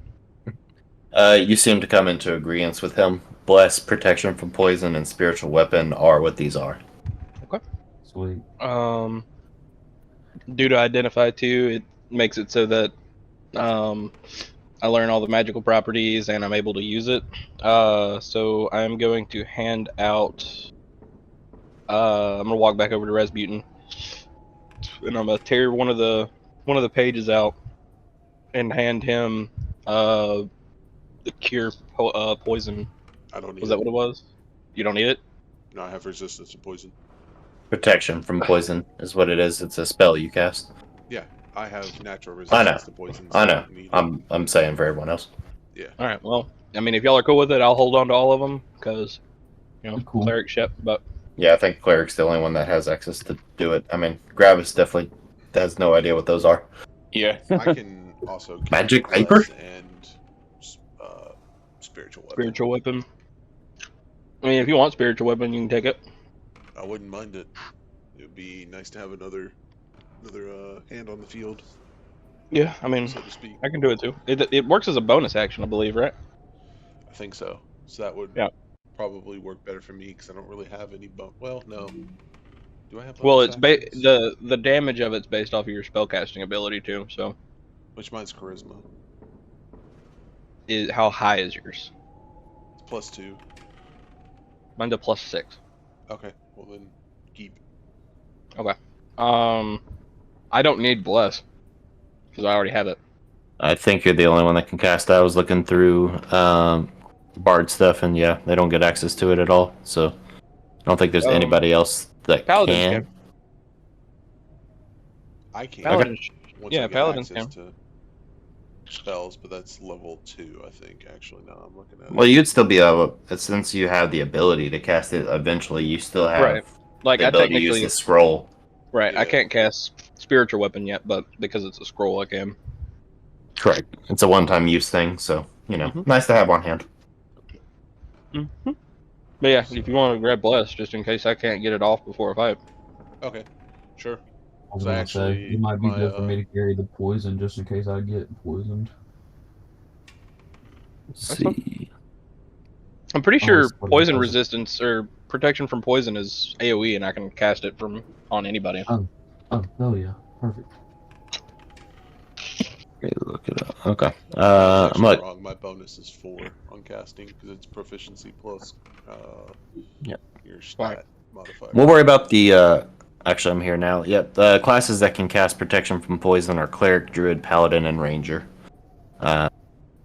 You seem to come into agreement with him. Bless, protection from poison, and spiritual weapon are what these are. Sweet. Due to Identify 2, it makes it so that I learn all the magical properties and I'm able to use it. So I'm going to hand out. I'm gonna walk back over to Rasputin, and I'm gonna tear one of the pages out and hand him the cure poison. I don't need Was that it. what it was? You don't need it. No, I have resistance to poison. Protection from poison is what it is. It's a spell you cast. Yeah, I have natural I resistance know. to poison. I know. don't need it. I'm saying for everyone else. All right. Well, I mean, if y'all are cool with it, I'll hold on to all of them because Cool. cleric ship. But Yeah, I think cleric's the only one that has access to do it. I mean, Gravis definitely has no idea what those are. Yeah. I can also keep Magic bless paper? and spiritual weapon. spiritual weapon. I mean, if you want spiritual weapon, you can take it. I wouldn't mind it. It would be nice to have another hand on the field, Yeah, I mean, so to speak. I can do it too. It works as a bonus action, I believe, right? I think so. So that would Yeah. probably work better for me because I don't really have any Well, no. Do I have? Well, bonus it's actions? the damage of it's based off of your spellcasting ability too. So, Which mine's charisma. how high is yours? It's +2. Mine's a +6. Okay. Well then, keep. I don't need bless because I already have it. I think you're the only one that can cast that. I was looking through Bard stuff, and yeah, they don't get access to it at all. So I don't think there's anybody else that Paladins can. can. I can't. Paladins. Once yeah, I get paladins access to spells, but that's level 2, I think. Actually, now I'm looking at it. Well, you'd still be able, since you have the ability to cast it eventually, you still have Right. Like the I ability to use technically the scroll. right. I Yeah. can't cast spiritual weapon yet, but because it's a scroll, I can. Correct. It's a one-time use thing, so Mhm. nice to have on hand. Mm-hmm. But yeah, if you want to grab Bless, just in case I can't get it off before a fight. Okay, sure. I was So gonna say actually, it might be my good for me to carry the poison just in case I get poisoned. Let's That's fine. see. I'm pretty Oh, sure it's what it poison does. resistance or protection from poison is AoE, and I can cast it from on anybody. Oh, hell yeah, perfect. Okay, look it up. Okay. I was I'm actually like, wrong. My bonus is 4 on casting because it's proficiency plus Yep. your Right. stat modifier. we'll worry about the. Actually, I'm here now. Yep. The classes that can cast protection from poison are cleric, druid, paladin, and ranger.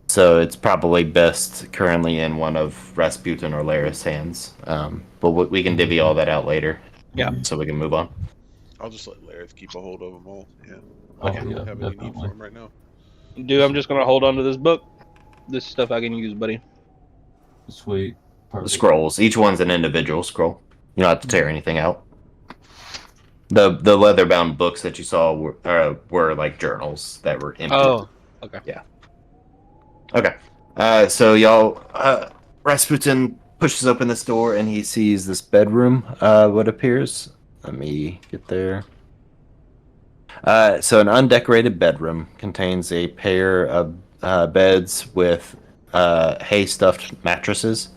So it's probably best currently in one of Rasputin or Laris' hands. But we can divvy all that out later. Yeah. So we can move on. I'll just let Lareth keep a hold of them all. Yeah, I Oh don't yeah, really have any need definitely. for them right now. Dude, I'm just gonna hold on to this book. This stuff I can use, buddy. Sweet, The perfect. scrolls. Each one's an individual scroll. You don't have to tear anything out. The leather bound books that you saw were like journals that were empty. Oh, okay. Okay. So y'all, Rasputin pushes open this door and he sees this bedroom. What appears? Let me get there. So an undecorated bedroom contains a pair of beds with hay stuffed mattresses.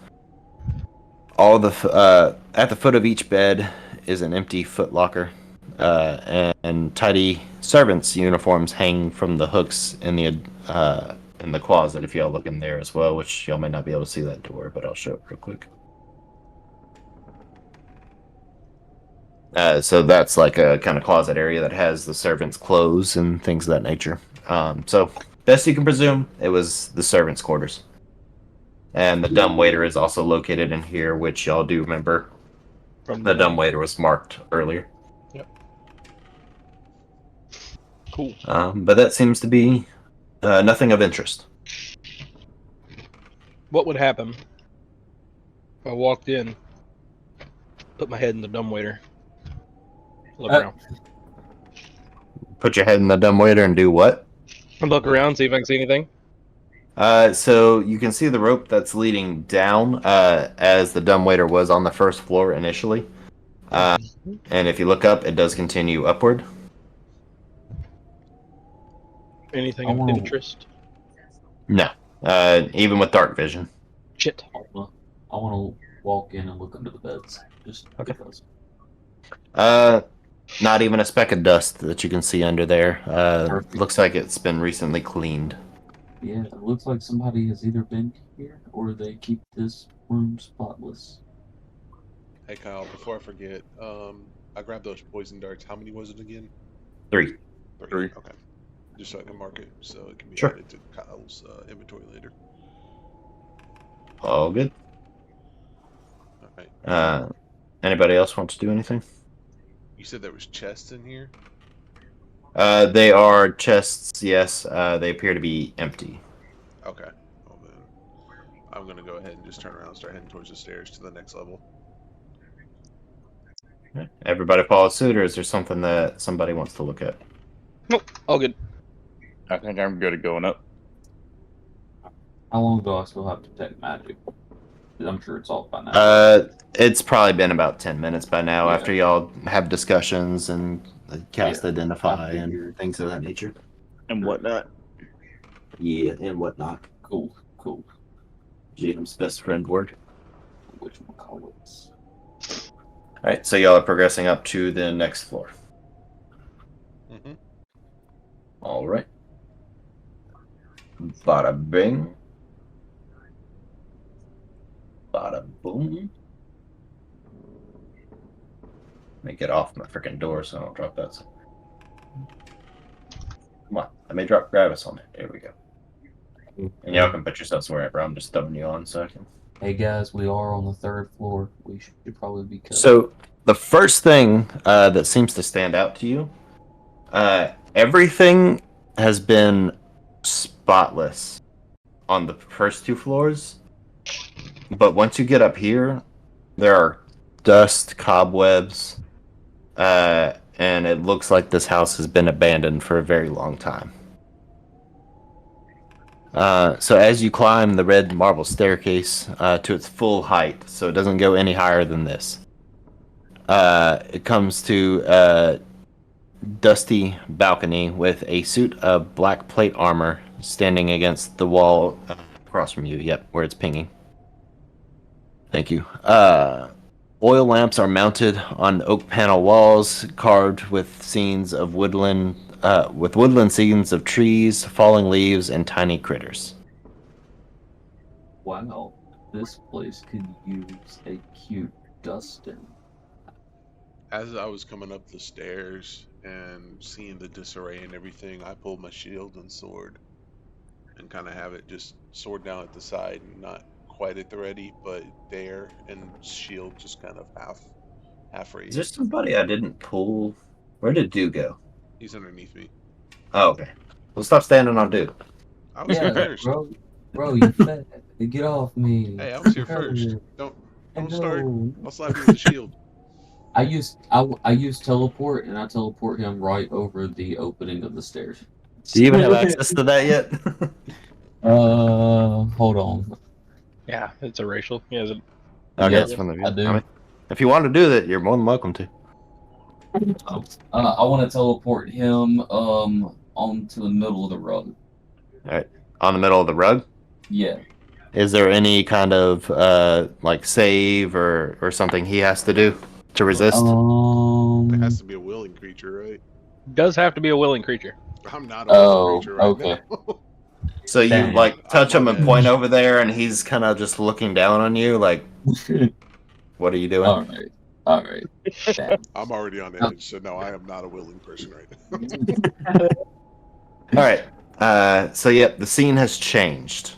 At the foot of each bed is an empty footlocker, and tidy servants' uniforms hang from the hooks in the closet. If y'all look in there as well, which y'all may not be able to see that door, but I'll show it real quick. So that's like a kind of closet area that has the servants' clothes and things of that nature. So best you can presume, it was the servants' quarters. And the dumb waiter is also located in here, which y'all do remember. From The dumb waiter was marked earlier. Yep. Cool. But that seems to be nothing of interest. What would happen if I walked in, put my head in the dumbwaiter, look around, Put your head in the dumb waiter and do what? and look around, see if I can see anything? So you can see the rope that's leading down, as the dumbwaiter was on the first floor initially. And if you look up, it does continue upward. Anything I of wanna- interest? No, even with dark vision. Shit. I want to walk in and look under the beds, just because. Not even a speck of dust that you can see under there. Perfect. Looks like it's been recently cleaned. Yeah, it looks like somebody has either been here or they keep this room spotless. Hey Kyle, before I forget, I grabbed those poison darts. How many was it again? 3. 3. Okay. Just so I can mark it, so it can be Sure. added to Kyle's inventory later. All good. All right. Anybody else want to do anything? You said there was chests in here. They are chests, yes. They appear to be empty. Okay. Well then, I'm gonna go ahead and just turn around and start heading towards the stairs to the next level. Everybody follow suit, or is there something that somebody wants to look at? Nope. All good. I think I'm good at going up. How long do I still have to detect magic? I'm sure it's off by now. It's probably been about 10 minutes by now Yeah. after y'all have discussions and cast Yeah, identify I and figured. things of that nature. And whatnot. Yeah, and whatnot. Cool. GM's best friend word. Which one call it? Alright, so y'all are progressing up to the next floor. Mm-hmm. Alright. Bada bing. Bada boom. Let me get off my freaking door so I don't drop that. Come on, let me drop Gravis on it. There we go. And y'all can put yourselves wherever. I'm just throwing you on so I can. Hey guys, we are on the 3rd floor. We should probably be covered. So the first thing that seems to stand out to you, everything has been spotless on the first 2 floors, but once you get up here, there are dust, cobwebs, and it looks like this house has been abandoned for a very long time. So as you climb the red marble staircase to its full height, so it doesn't go any higher than this, it comes to a dusty balcony with a suit of black plate armor standing against the wall across from you. Yep, where it's pinging. Thank you. Oil lamps are mounted on oak panel walls, carved with scenes of woodland, scenes of trees, falling leaves, and tiny critters. Wow, this place could use a cute Dustin. As I was coming up the stairs and seeing the disarray and everything, I pulled my shield and sword and kind of have it just sword down at the side and not quite at the ready, but there, and shield just kind of half Is there raised. somebody I didn't pull? Where did Dew go? He's underneath me. Oh, okay. Well, stop standing on Dew. I was here Yeah, first. bro, you fat. Get off me. Hey, I was here first. No. Don't start. No. I'll slap you with the shield. I use teleport, and I teleport him right over the opening of the stairs. Do you even have access to that yet? Hold on. Yeah, it's a racial. He has a Okay, Yeah, that's from the view. I do. mean, if you want to do that, you're more than welcome to. I want to teleport him onto the middle of the rug. On the middle of the rug? Yeah. Is there any kind of like save or something he has to do to resist? There has Um. to be a willing creature, right? does have to be a willing creature. I'm not a willing Oh, creature right okay. now. So you Dang. like touch I'm him on and point edge. over there, and he's kind of just looking down on you, like, "What are you doing?" All right. Damn. I'm already on edge, so no, I am not a willing person right now. All right. So yep, the scene has changed.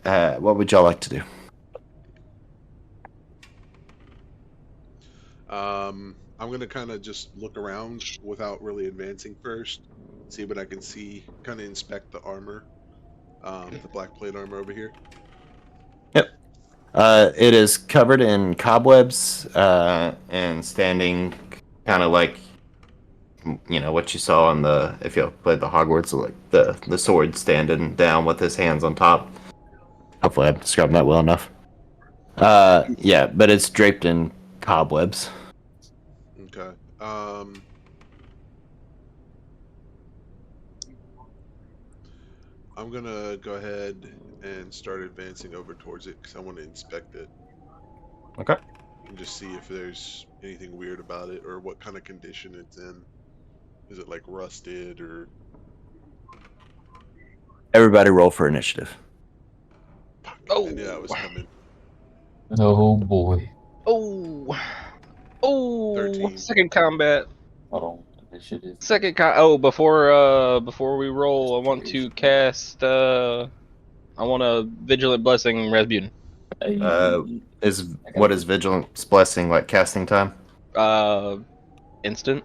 What would y'all like to do? I'm gonna kind of just look around without really advancing first, see what I can see, kind of inspect the armor, the black plate armor over here. It is covered in cobwebs and standing kind of like, you know, what you saw on the, if you played the Hogwarts, like the sword standing down with his hands on top. Hopefully I'm describing that well enough. Yeah, but it's draped in cobwebs. Okay. I'm gonna go ahead and start advancing over towards it because I want to inspect it. Okay. And just see if there's anything weird about it or what kind of condition it's in. Is it like rusted or? Everybody roll for initiative. Fuck, Oh. I knew that was coming. Oh boy. Oh, 13. second combat. Hold on. Initiative. Before we roll, I want to cast. I want a vigilant blessing, Rasputin. What is Vigilance Blessing, like casting time? Instant.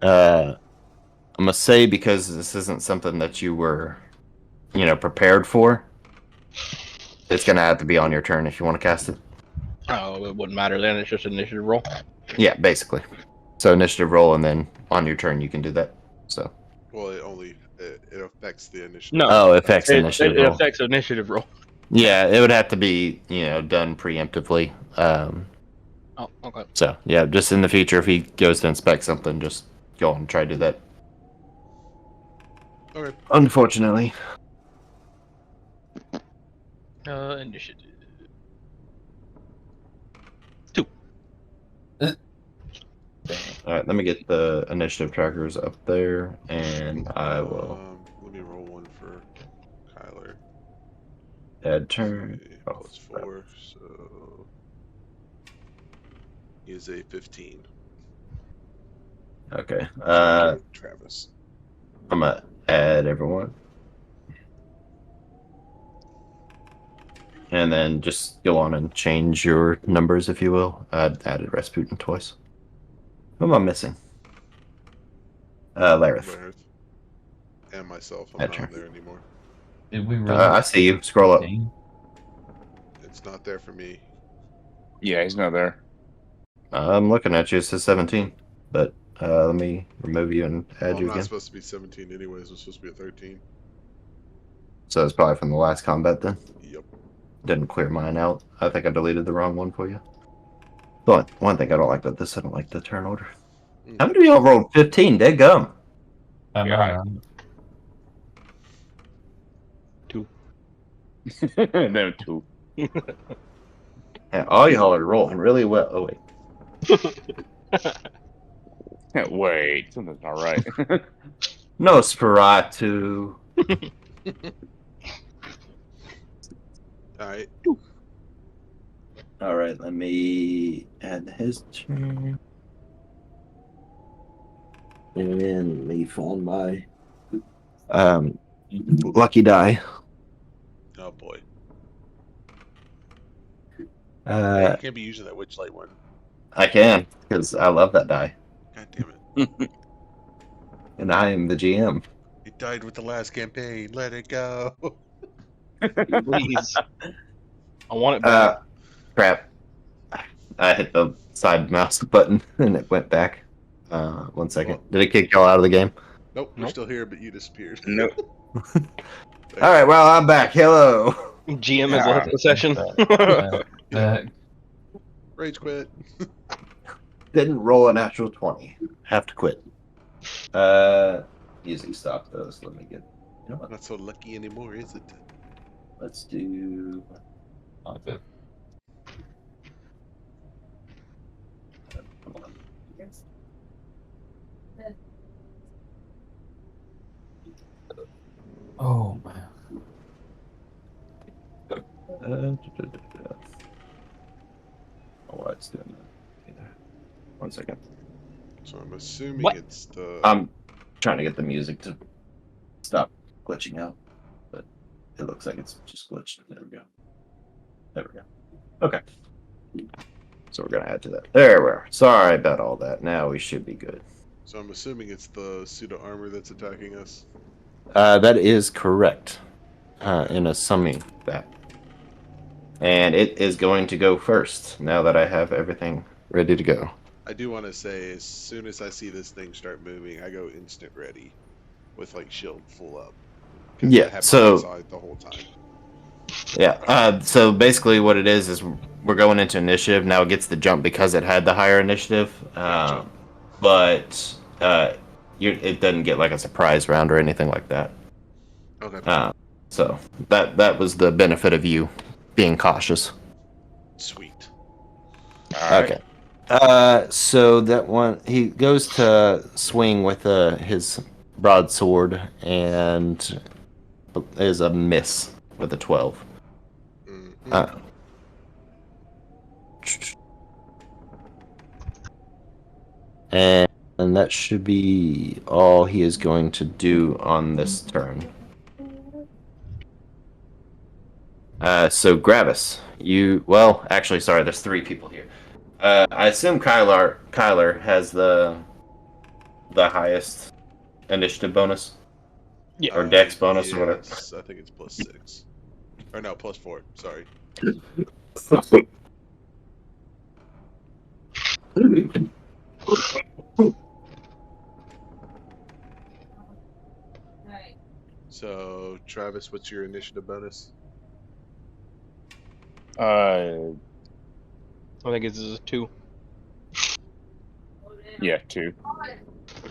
I'm gonna say, because this isn't something that you were, prepared for, it's gonna have to be on your turn if you want to cast it. Oh, it wouldn't matter then. It's just an initiative roll. Yeah, basically. So initiative roll, and then on your turn you can do that. So. Well, it affects the initiative. No. Oh, it affects initiative It roll. affects initiative roll. Yeah, it would have to be, done preemptively. Oh, okay. So yeah, just in the future, if he goes to inspect something, just go on and try to do that. Okay. Unfortunately. Initiative. 2. All right, let me get the initiative trackers up there, and I will Let me roll one for Kyler. add turn. Okay, Oh, plus 4, so he is a 15. okay. So Travis. I'm gonna add everyone, and then just go on and change your numbers, if you will. I added Rasputin twice. Who am I missing? Lareth. Lareth. And myself. I'm Add not turn. there anymore. Did we really? I see you. Scroll up. It's not there for me. Yeah, he's not there. I'm looking at you. It says 17, but let me remove you and add Well, you I'm not again. supposed to be 17 anyways. I'm supposed to be at 13. So it's probably from the last combat then. Yep. Didn't clear mine out. I think I deleted the wrong one for you. But one thing I don't like about this, I don't like the turn order. How many of y'all rolled 15? Dead gum. Yeah. Two. No, two. Yeah, all y'all are rolling really well. Oh wait. Wait, something's not right. No Sparatu. Alright. Alright, let me add his turn. And then let me find my lucky die. Oh boy. Hey, you Uh, can't be using that Witchlight one. I can, because I love that die. God damn it. And I am the GM. It died with the last campaign. Let it go. Please. I want it back. Crap. I hit the side mouse button and it went back. 1 second. Well- Did it kick y'all out of the game? Nope, we're Nope. still here, but you disappeared. Nope. Alright, well, I'm back. Hello. GM has left the session. Rage quit. Didn't roll a natural 20. Have to quit. Music stopped though, so let me get. You know what? Not so lucky anymore, is it? Let's do. Okay. Come on. Oh man. Oh, why it's doing that? Either. 1 second. So I'm assuming What? it's the. I'm trying to get the music to stop glitching out, but it looks like it's just glitched. There we go. There we go. Okay. So we're gonna add to that. There we are. Sorry about all that. Now we should be good. So I'm assuming it's the pseudo armor that's attacking us. That is correct. In assuming that. And it is going to go first now that I have everything ready to go. I do want to say, as soon as I see this thing start moving, I go instant ready, with like shield full up. 'Cause I Yeah. have So. eyes on it the whole time. Yeah. So basically, what it is we're going into initiative now. It gets the jump because it had the higher initiative. Gotcha. But it doesn't get like a surprise round or anything like that. Okay. So that was the benefit of you being cautious. Sweet. All right. Okay. So that one he goes to swing with his broadsword and is a miss with a 12. Mhm. And that should be all he is going to do on this turn. So Gravis, actually, sorry, there's 3 people here. I assume Kyler has the highest initiative bonus Yeah. or dex bonus or whatever. Yes, I think it's +6. Or no, +4. Sorry. So, Travis, what's your initiative bonus? I think it's a 2. Yeah, 2.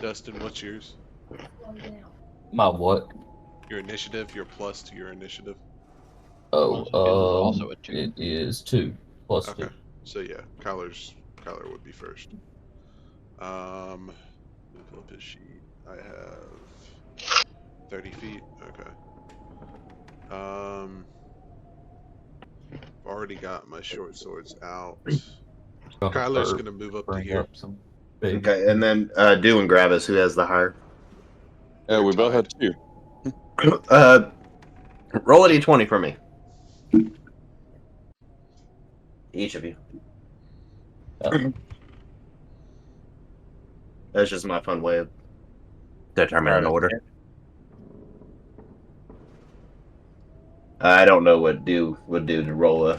Dustin, what's yours? My what? Your initiative, your plus to your initiative. Oh, Is also a 2. it is 2 plus Okay. 2. So yeah, Kyler would be first. Let me pull up his sheet. I have 30 feet. Okay. I've already got my short swords out. Kyler's gonna move up to Bring here. up some big. Okay, and then Do and Gravis, who has the higher. Yeah, we both had 2. Roll a d20 for me. Each of you. That's just my fun way of determining order. I don't know what Do would do to roll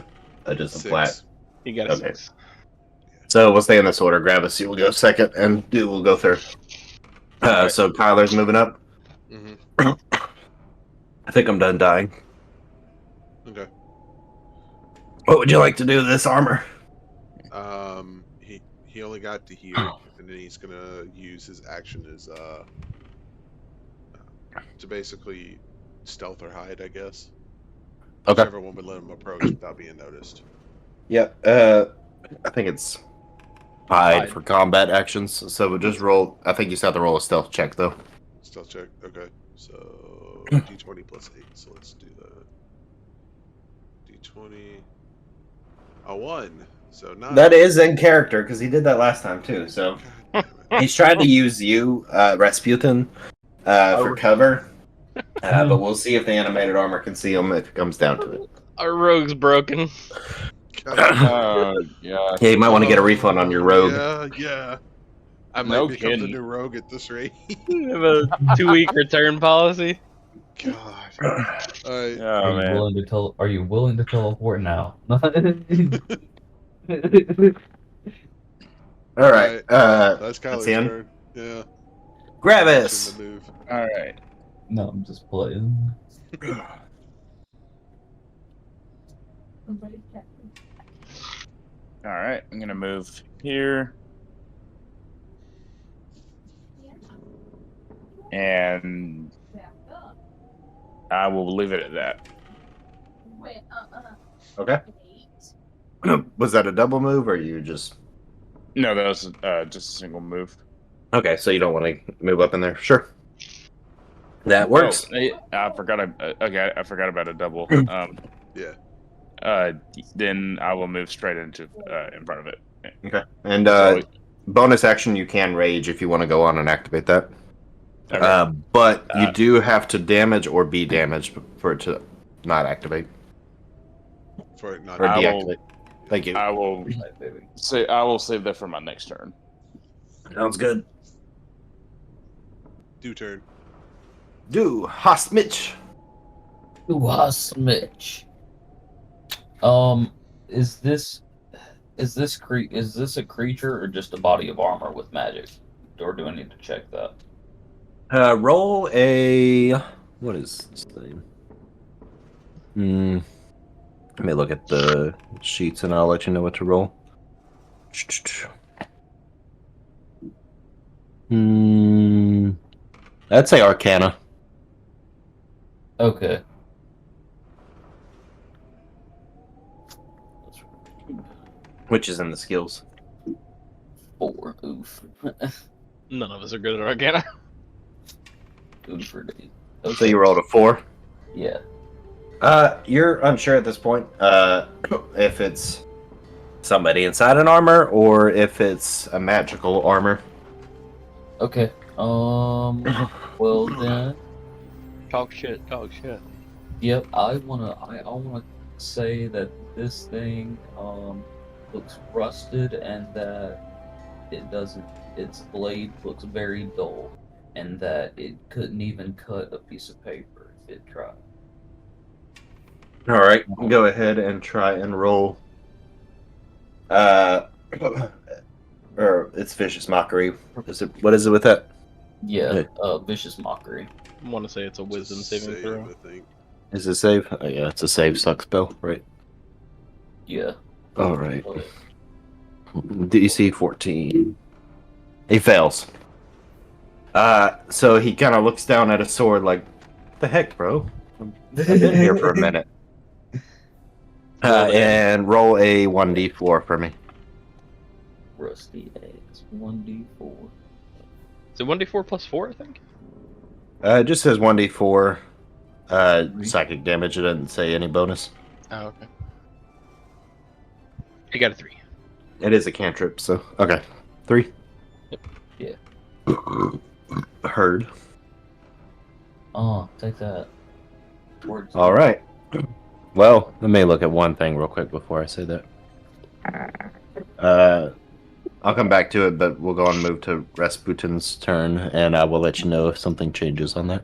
just a 6. flat. You got a Okay. 6. So we'll stay in this order. Gravis, you will go second, and Do will go third. Alright. So Kyler's moving up. Mm-hmm. I think I'm done dying. Okay. What would you like to do to this armor? He only got to here, and then he's gonna use his action as to basically stealth or hide, I guess. Okay. Whichever one would let him approach without being noticed. Yeah. I think it's hide for combat actions. So we'll just roll. I think you still have to roll a stealth check though. Stealth check. Okay. So d20 plus 8. So let's do that. D20. A 1. So 9. That is in character because he did that last time too. So God damn it. he's trying to use you, Rasputin, for cover. But we'll see if the animated armor can see him if it comes down to it. Our rogue's broken. God. Yeah. Yeah, you might want to get a refund on your rogue. Yeah. I might No become the kidding. new rogue at this rate. We have a 2-week return policy. God. Alright. Oh man. Are you willing to teleport now? All right. That's that's Kyler's him. turn. Yeah. Gravis. In the move. All right. No, I'm just playing. All right. I'm gonna move here, and I will leave it at that. Okay. Was that a double move or you just? No, that was just a single move. Okay, so you don't want to move up in there. Sure. That works. Oh, I forgot. Okay, I forgot about a double. Yeah. Then I will move straight into in front of it. Okay. And So- bonus action, you can rage if you want to go on and activate that. Okay. But you do have to damage or be damaged for it to not activate For it not or I will- deactivate. Thank you. I will I will save that for my next turn. Sounds good. do turn. Do Hosmitch. Mitch. Is this a creature or just a body of armor with magic, or do I need to check that? Roll a. What is this thing? Let me look at the sheets and I'll let you know what to roll. I'd say Arcana. Okay. Which is in the skills. 4. Oof. None of us are good at Arcana. Oof for days. So you rolled a 4. Yeah. You're unsure at this point if it's somebody inside an armor or if it's a magical armor. Okay. Well then. Talk shit. Yep. I wanna say that this thing looks rusted and that its blade looks very dull and that it couldn't even cut a piece of paper if it tried. All right, go ahead and try and roll. Or it's vicious mockery. What is it with that? Yeah. Vicious mockery. I want to say it's a wisdom saving Save, throw. I think. Is it save? Oh yeah, it's a save suck spell, right? Yeah. All right. DC 14. He fails. So he kind of looks down at his sword like, "What the heck, bro? I've been here for a minute." And roll a 1d4 for me. Rusty ass. 1d4. Is it 1d4 plus 4, I think? It just says 1d4 psychic damage. It doesn't say any bonus. Oh, okay. I got a 3. It is a cantrip, so okay. 3. Yep. Yeah. Heard. Oh, take that. Words. All right. Well, let me look at one thing real quick before I say that. I'll come back to it, but we'll go and move to Rasputin's turn, and I will let you know if something changes on that.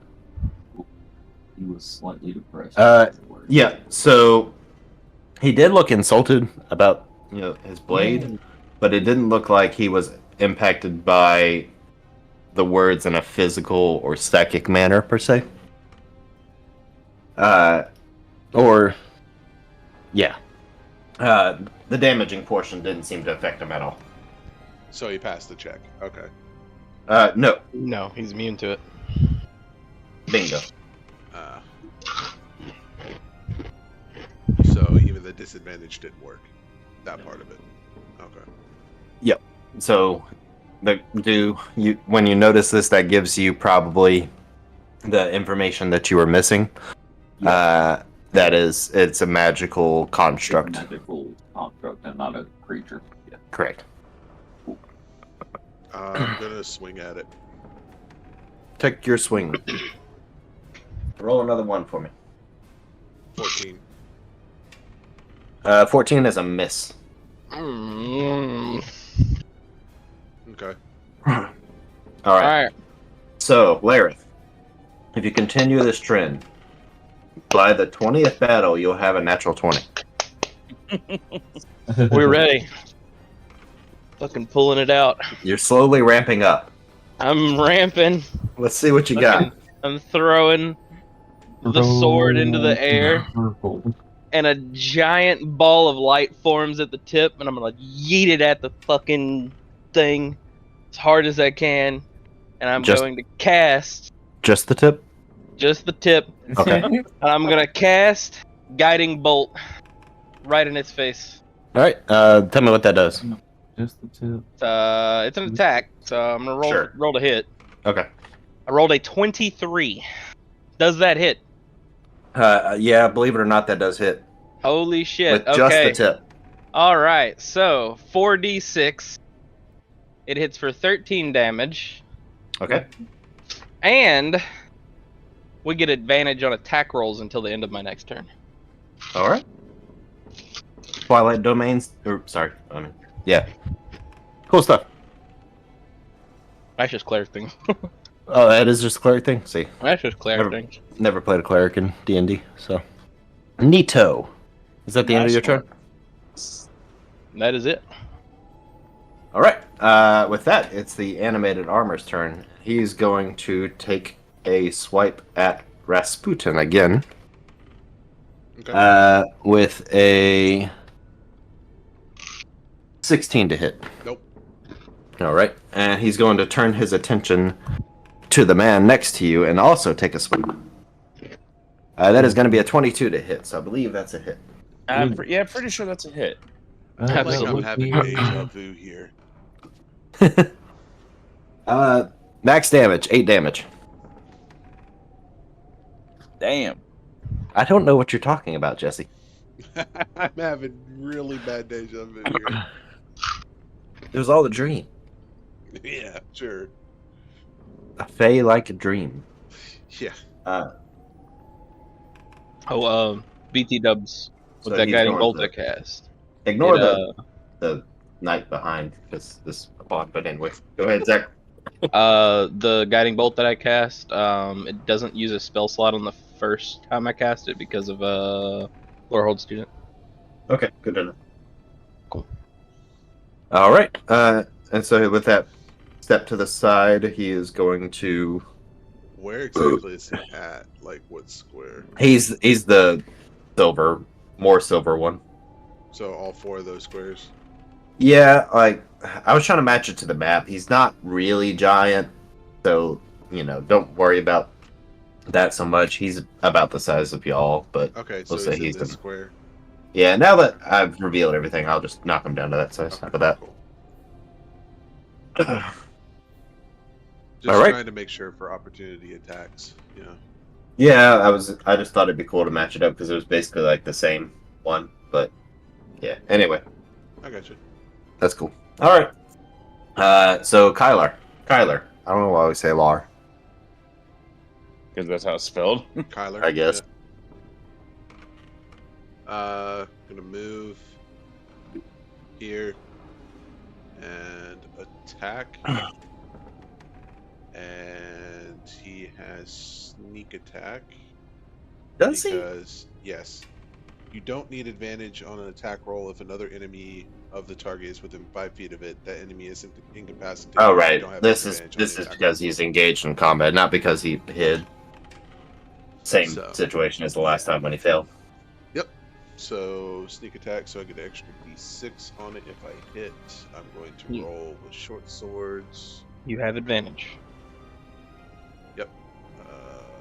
He was slightly depressed. Yeah, so he did look insulted about his blade, but it didn't look like he was impacted by the words in a physical or psychic manner per se. Or yeah, the damaging portion didn't seem to affect him at all. So he passed the check. Okay. No, No, he's immune to it. bingo. Uh, so even the disadvantage didn't work. That part of it. Okay. So, when you notice this, that gives you probably the information that you were missing. It's a magical construct. Magical construct and not a creature. Yeah. Correct. I'm gonna swing at it. Take your swing. Roll another one for me. 14. 14 is a miss. Okay. All right. All right. So, Lareth, if you continue this trend, by the 20th battle, you'll have a natural 20. We're ready. Fucking pulling it out. You're slowly ramping up. I'm ramping. Let's see what you got. I'm throwing the sword into the air, Circle. and a giant ball of light forms at the tip, and I'm gonna yeet it at the fucking thing as hard as I can, and I'm going to cast Just the tip? just the tip, Okay. and I'm gonna cast Guiding Bolt right in its face. All right. Tell me what that does. Just the tip. It's an attack, so I'm gonna roll to hit. Okay. I rolled a 23. Does that hit? Yeah, believe it or not, that does hit. Holy shit! With Okay. just the tip. All right, so 4d6. It hits for 13 damage, Okay. and we get advantage on attack rolls until the end of my next turn. All right. Twilight Domains. Yeah. Cool stuff. That's just cleric thing. Oh, that is just a cleric thing? See, That's just cleric thing. never played a cleric in D&D, so. Neato. Is that the end of your turn? That is it. All right. With that, it's the animated armor's turn. He's going to take a swipe at Rasputin again. Okay. With a 16 to hit. Nope. All right. And he's going to turn his attention to the man next to you and also take a swipe. That is going to be a 22 to hit, so I believe that's a hit. Yeah, pretty sure that's a hit. I feel like I'm Absolutely. having deja vu here. Max damage, 8 damage. Damn. I don't know what you're talking about, Jesse. I'm having really bad deja vu here. It was all a dream. Yeah, sure. A fey like a dream. Yeah. BT dubs with So that he's Guiding going Bolt to- I cast. Ignore It, the knight behind because this bot. But anyway, go ahead, Zach. The Guiding Bolt that I cast, it doesn't use a spell slot on the first time I cast it because of Lorehold Student. Okay, good enough. Cool. All right. And so with that step to the side, he is going to. Where exactly is he at? Like, what square? He's the more silver one. So all 4 of those squares? Yeah, like I was trying to match it to the map. He's not really giant, so don't worry about that so much. He's about the size of y'all, but Okay, so we'll say he's he's in this the. square. Yeah, now that I've revealed everything, I'll just knock him down to that size. Okay, How about that? cool. All Just right. trying to make sure for opportunity attacks. You know. Yeah, I just thought it'd be cool to match it up because it was basically like the same one, but yeah. Anyway, I got you. that's cool. All right. So Kyler. I don't know why we say Lar. Because that's how it's spelled. Kyler. I guess. Yeah. Gonna move here and attack. And he has sneak attack. Does he? Because yes, you don't need advantage on an attack roll if another enemy of the target is within 5 feet of it. That enemy is incapacitated. Oh You right. don't have This is disadvantage on the attack because he's engaged in combat, not because he hid. Same So- situation as the last time when he failed. So sneak attack, so I get an extra d6 on it if I hit. I'm going to Yeah. roll with short swords. You have advantage. Yep.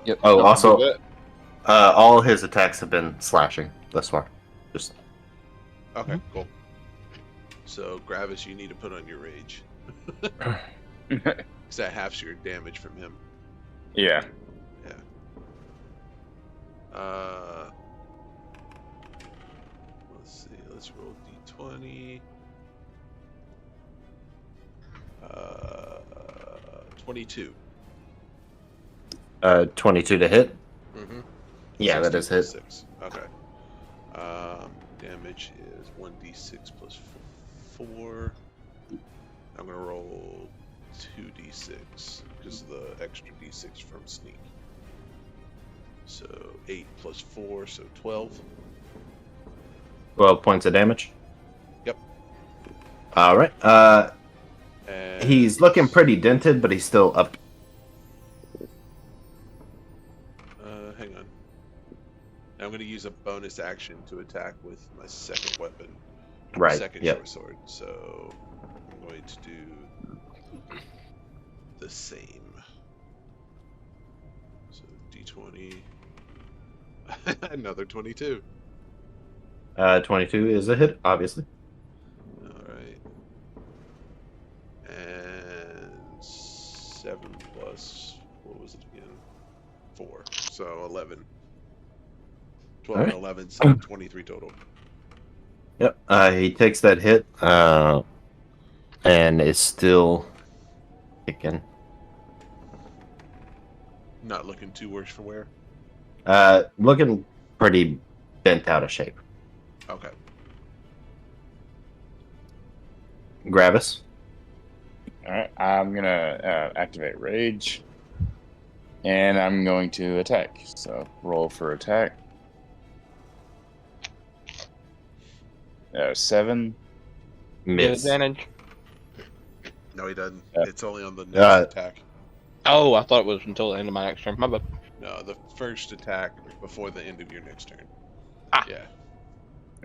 Yep. Oh, you can also- do that. All his attacks have been slashing thus far. Just Okay, cool. So Gravis, you need to put on your rage. Because that halves your damage from him. Yeah. Let's see. Let's roll d20. 22. 22 to hit. Mm-hmm. Yeah, that is hit. 6. Okay. Damage is 1d6 plus 4. I'm gonna roll 2d6 because of the extra d6 from sneak. So 8 plus 4, so 12. 12 points of damage. Yep. All right. And He's looking pretty dented, but he's still up. hang on. Now I'm gonna use a bonus action to attack with my second weapon. Right. Second Yep. short sword. So I'm going to do the same. So d20. Another 22. 22 is a hit, obviously. Alright. And 7 plus, what was it again? 4. So 11. 12 and Alright. 11, so 23 total. Yep. He takes that hit, and is still kicking. Not looking too worse for wear. Looking pretty bent out of shape. Okay. Gravis. Alright, I'm gonna activate Rage. And I'm going to attack. So roll for attack. 7. Miss. Advantage. No, he doesn't. Yeah. It's only on the next Uh, attack. Oh, I thought it was until the end of my next turn. My bad. No, the first attack before the end of your next turn. Ah. Yeah.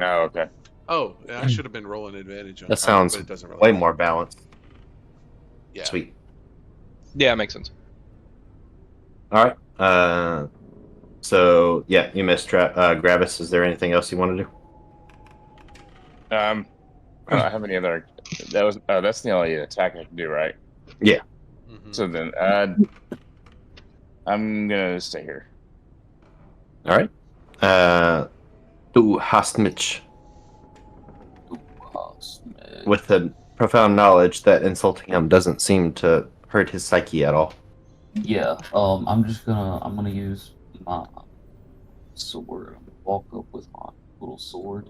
Oh, okay. Oh, I should have been rolling advantage on That sounds but it doesn't really way matter. more balanced. Yeah. Sweet. Yeah, it makes sense. All right. So yeah, you missed Gravis. Is there anything else you want to do? I don't have any other. That's the only attack I can do, right? Mhm. So then, I'm gonna stay here. All right. Du hast mich. With the profound knowledge that insulting him doesn't seem to hurt his psyche at all. Yeah. I'm gonna use my sword. I'm gonna walk up with my little sword.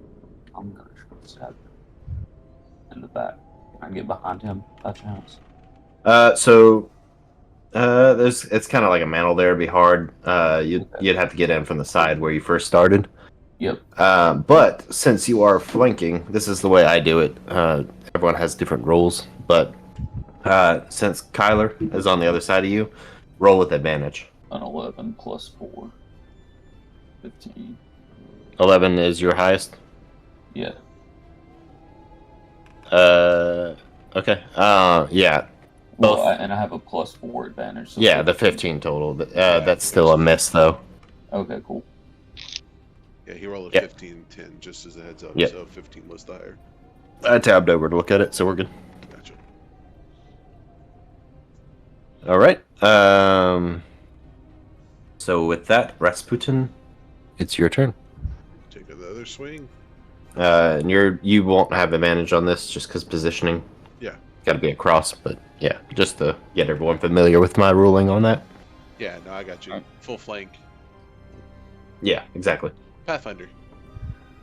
I'm gonna try to stab him in the back. Can I get behind him by chance? It's kind of like a mantle there. It'd be hard. You'd have to get in from the side where you first started. Yep. But since you are flanking, this is the way I do it. Everyone has different rules, but since Kyler is on the other side of you, roll with advantage. An 11 plus 4. 15. 11 is your highest. Yeah. Okay. Yeah. Well, Both. and I have a plus 4 advantage. So Yeah, the 15 total. That's still a miss, though. Okay, cool. Yeah, he rolled a Yep. 15-10 just as a heads up, Yep. so 15 was the higher. I tabbed over to look at it, so we're good. Gotcha. All right. So with that, Rasputin, it's your turn. Take another swing. And you won't have advantage on this just because positioning. Yeah. Got to be across, but yeah, just to get everyone familiar with my ruling on that. Yeah, no, I got you. Full flank. Yeah, exactly. Pathfinder.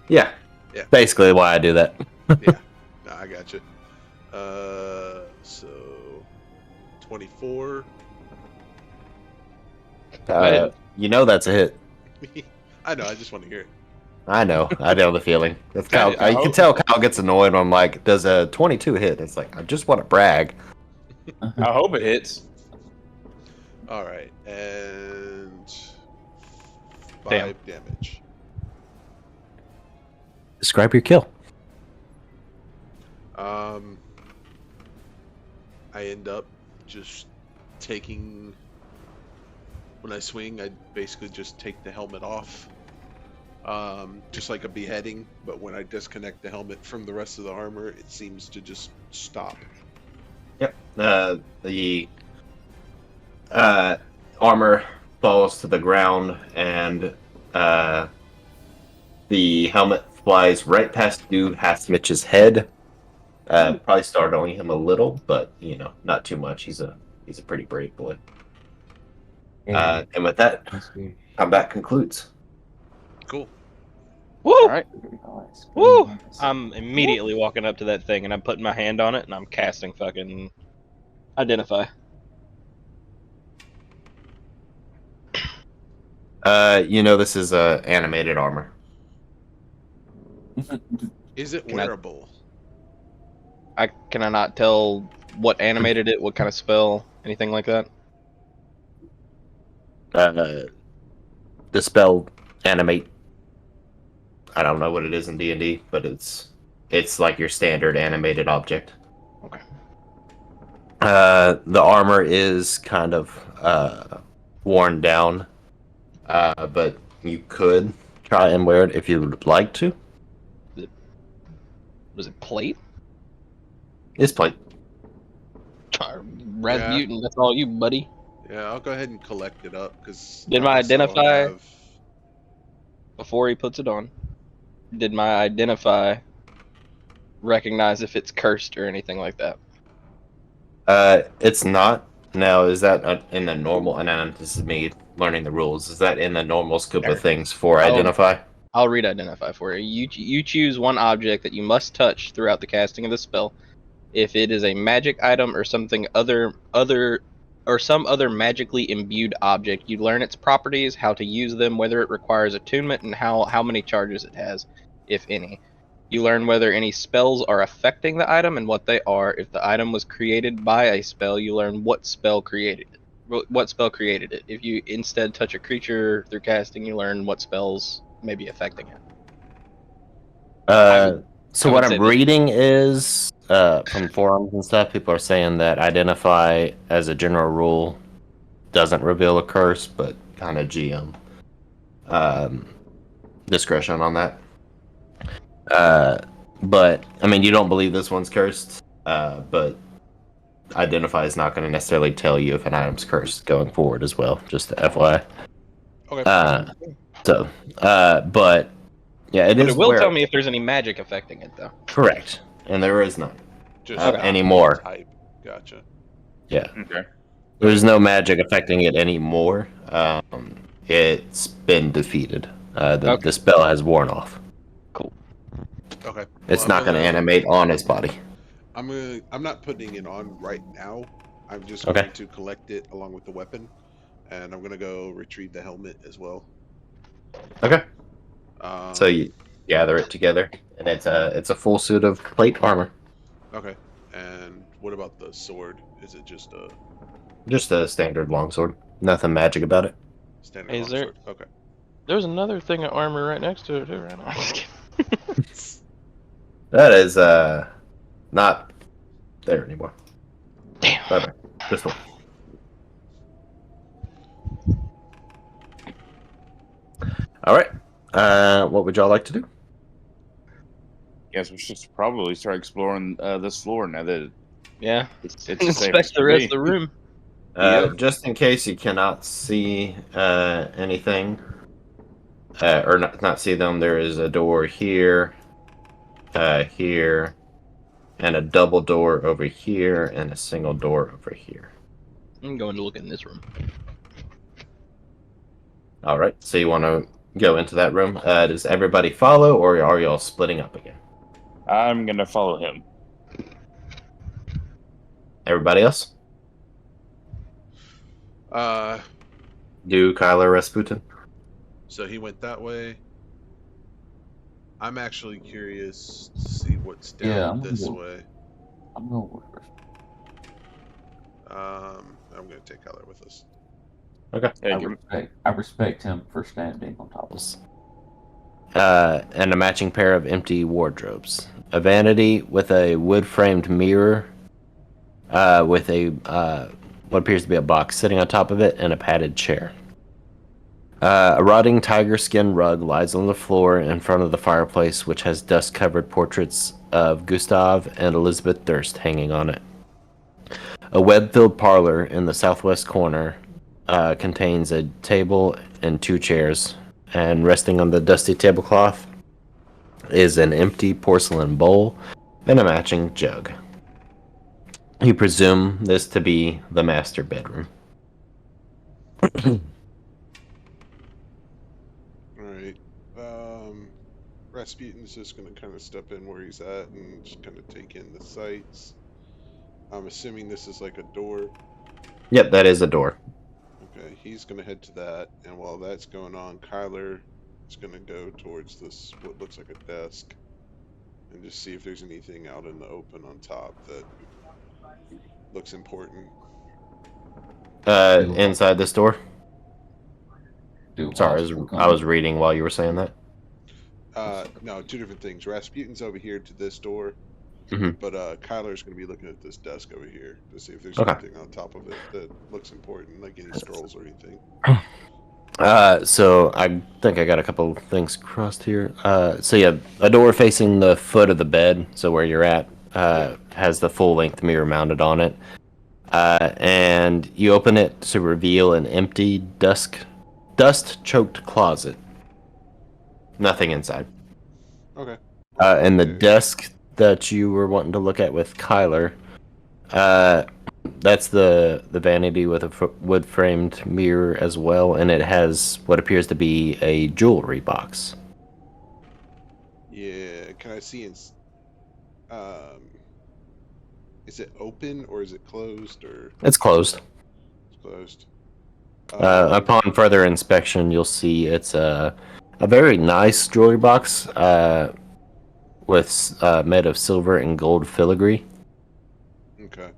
Yeah. Yeah. Basically, why I do that. Yeah. No, I got you. So 24. You know that's a hit. I know. I just want to hear it. I know. I know the feeling. That's Kyle. I You can hope- tell Kyle gets annoyed when I'm like, does a 22 hit? It's like, I just want to brag. I hope it hits. All right, and 5 damage. Describe your kill. I end up just taking. When I swing, I basically just take the helmet off. Just like a beheading, but when I disconnect the helmet from the rest of the armor, it seems to just stop. Yep. The armor falls to the ground, and the helmet flies right past you, past Mitch's head. Probably startling him a little, but not too much. He's a pretty brave boy. And with that, That's good. combat concludes. Cool. Woo! All right. Woo! I'm immediately walking up to that thing and I'm putting my hand on it and I'm casting fucking identify. This is animated armor. Is it Can I- wearable? Can I not tell what animated it, what kind of spell, anything like that? The spell animate. I don't know what it is in D&D, but it's like your standard animated object. Okay. The armor is kind of worn down, but you could try and wear it if you would like to. Was it plate? It's plate. Rasputin, that's all you, buddy. Yeah, I'll go ahead and collect it up because. Did my identify- Before he puts it on, did my identify recognize if it's cursed or anything like that? It's not. Now, is that in the normal? And this is me learning the rules. Is that in the normal scope of things for Oh. identify? I'll read identify for you. You choose one object that you must touch throughout the casting of the spell. If it is a magic item or something some other magically imbued object, you learn its properties, how to use them, whether it requires attunement, and how many charges it has, if any. You learn whether any spells are affecting the item and what they are. If the item was created by a spell, you learn what spell created it. What spell created it. If you instead touch a creature through casting, you learn what spells may be affecting it. So I what would say I'm this- reading is from forums and stuff, people are saying that identify as a general rule doesn't reveal a curse, but kind of GM discretion on that. But I mean, you don't believe this one's cursed, but identify is not going to necessarily tell you if an item's cursed going forward as well. Just the FYI. Okay. But yeah, But is it will where- tell me if there's any magic affecting it, though. Correct, and there is none. Just not not anymore. Type. Gotcha. Yeah. Okay. There's no magic affecting it anymore. It's been defeated. Okay. The spell has worn off. Okay. It's Well, not I'm going to animate on his body. I'm not putting it on right now. I'm just Okay. going to collect it along with the weapon, and I'm going to go retrieve the helmet as well. Okay. Um, So you gather it together, and it's a full suit of plate armor. Okay. And what about the sword? Is it just a Just a standard longsword. Nothing magic about it. standard Is there- longsword? Okay. There's another thing of armor right next to it, too, right now. I'm just kidding. That is not there anymore. Damn. Bye-bye. This one. All right. What would y'all like to do? Guess we should probably start exploring this floor now that Yeah. it's safe as Inspect the can rest be. of the room. Yep. Just in case you cannot see anything, or not see them, there is a door here, here, and a double door over here, and a single door over here. I'm going to look in this room. All right, so you want to go into that room. Does everybody follow, or are y'all splitting up again? I'm gonna follow him. Everybody else? Do Kyler Rasputin? So he went that way. I'm actually curious to see what's down Yeah, I'm this gonna- way. I'm going with her. I'm gonna take Kyler with us. Okay. Hey, I respect him for standing on top of us. And a matching pair of empty wardrobes. A vanity with a wood-framed mirror, with a what appears to be a box sitting on top of it, and a padded chair. A rotting tiger skin rug lies on the floor in front of the fireplace, which has dust-covered portraits of Gustav and Elizabeth Durst hanging on it. A web-filled parlor in the southwest corner contains a table and 2 chairs, and resting on the dusty tablecloth is an empty porcelain bowl and a matching jug. You presume this to be the master bedroom. Alright. Rasputin's just going to kind of step in where he's at and just kind of take in the sights. I'm assuming this is like a door. Yep, that is a door. Okay, he's going to head to that, and while that's going on, Kyler is going to go towards this, what looks like a desk, and just see if there's anything out in the open on top that looks important. Inside this door? Do Sorry, possible I was reading while you were saying that. No, 2 different things. Rasputin's over here to this door, Mhm. but Kyler's going to be looking at this desk over here to see if there's Okay. anything on top of it that looks important, like any scrolls or anything. So I think I got a couple things crossed here. So yeah, a door facing the foot of the bed, so where you're at, has the full-length mirror mounted on it. And you open it to reveal an empty, dust-choked closet. Nothing inside. Okay. And the Okay. desk that you were wanting to look at with Kyler, that's the vanity with a wood-framed mirror as well, and it has what appears to be a jewelry box. Yeah, can I see um is it open or is it closed or It's closed. it's closed? Upon further inspection, you'll see it's a very nice jewelry box with made of silver and gold filigree, Okay.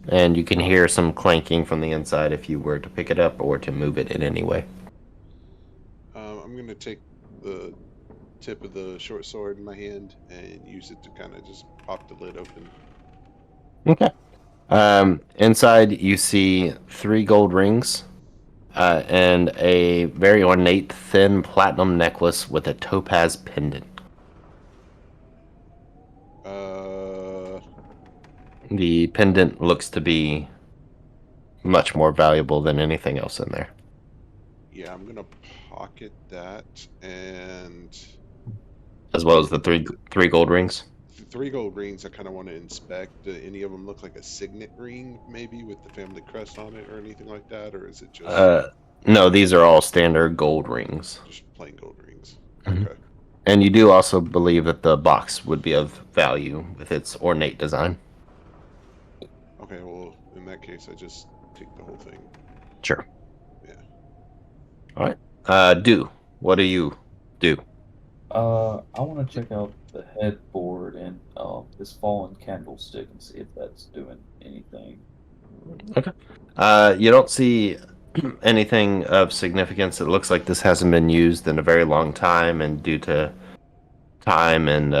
and you can hear some clanking from the inside if you were to pick it up or to move it in any way. I'm gonna take the tip of the short sword in my hand and use it to kind of just pop the lid open. Okay. Inside, you see 3 gold rings and a very ornate, thin platinum necklace with a topaz pendant. The pendant looks to be much more valuable than anything else in there. Yeah, I'm gonna pocket that and As well as the three gold rings. the 3 gold rings I kind of want to inspect. Do any of them look like a signet ring, maybe with the family crest on it or anything like that, or is it just No, these are all standard gold rings. just plain gold rings? Mhm. Okay. And you do also believe that the box would be of value with its ornate design. Okay, well, in that case, I just take the whole thing. Sure. Yeah. Alright. What do you do? I want to check out the headboard and this fallen candlestick and see if that's doing anything. You don't see anything of significance. It looks like this hasn't been used in a very long time, and due to time and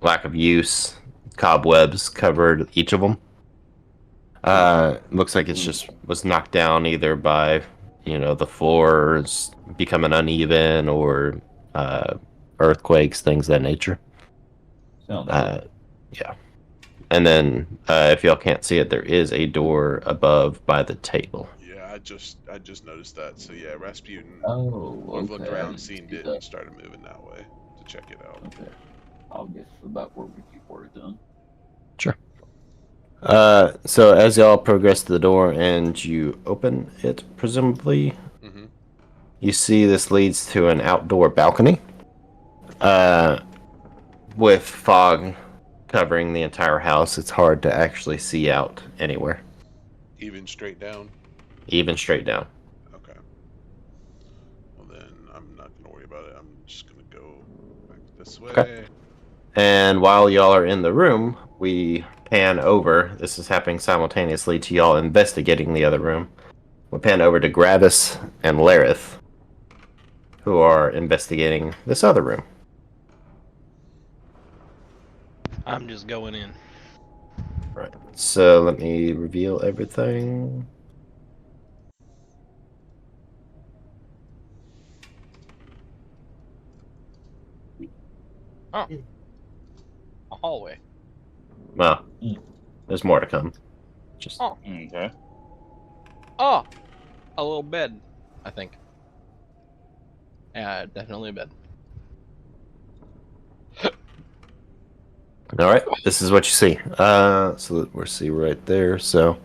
lack of use, cobwebs covered each of them. Looks like it's just was knocked down either by, the floors becoming uneven or earthquakes, things of that nature. Sounds good. Yeah. And then, if y'all can't see it, there is a door above by the table. Yeah, I just noticed that. So yeah, Rasputin Oh, would have looked okay. I around, didn't seen see it, that. and started moving that way to check it out. Okay. I'll get about where we were done. Sure. So as y'all progress to the door and you open it, presumably, Mm-hmm. you see this leads to an outdoor balcony, with fog covering the entire house. It's hard to actually see out anywhere, Even straight down. even straight down. Okay. Well then, I'm not gonna worry about it. I'm just gonna go back this way. Okay. And while y'all are in the room, we pan over. This is happening simultaneously to y'all investigating the other room. we'll pan over to Gravis and Lareth, who are investigating this other room. I'm just going in. Right. So let me reveal everything. A hallway. Well, there's more to come. Just Oh. Okay. Oh, a little bed, I think. Yeah, definitely a bed. all right. This is what you see. So we'll see right there. So,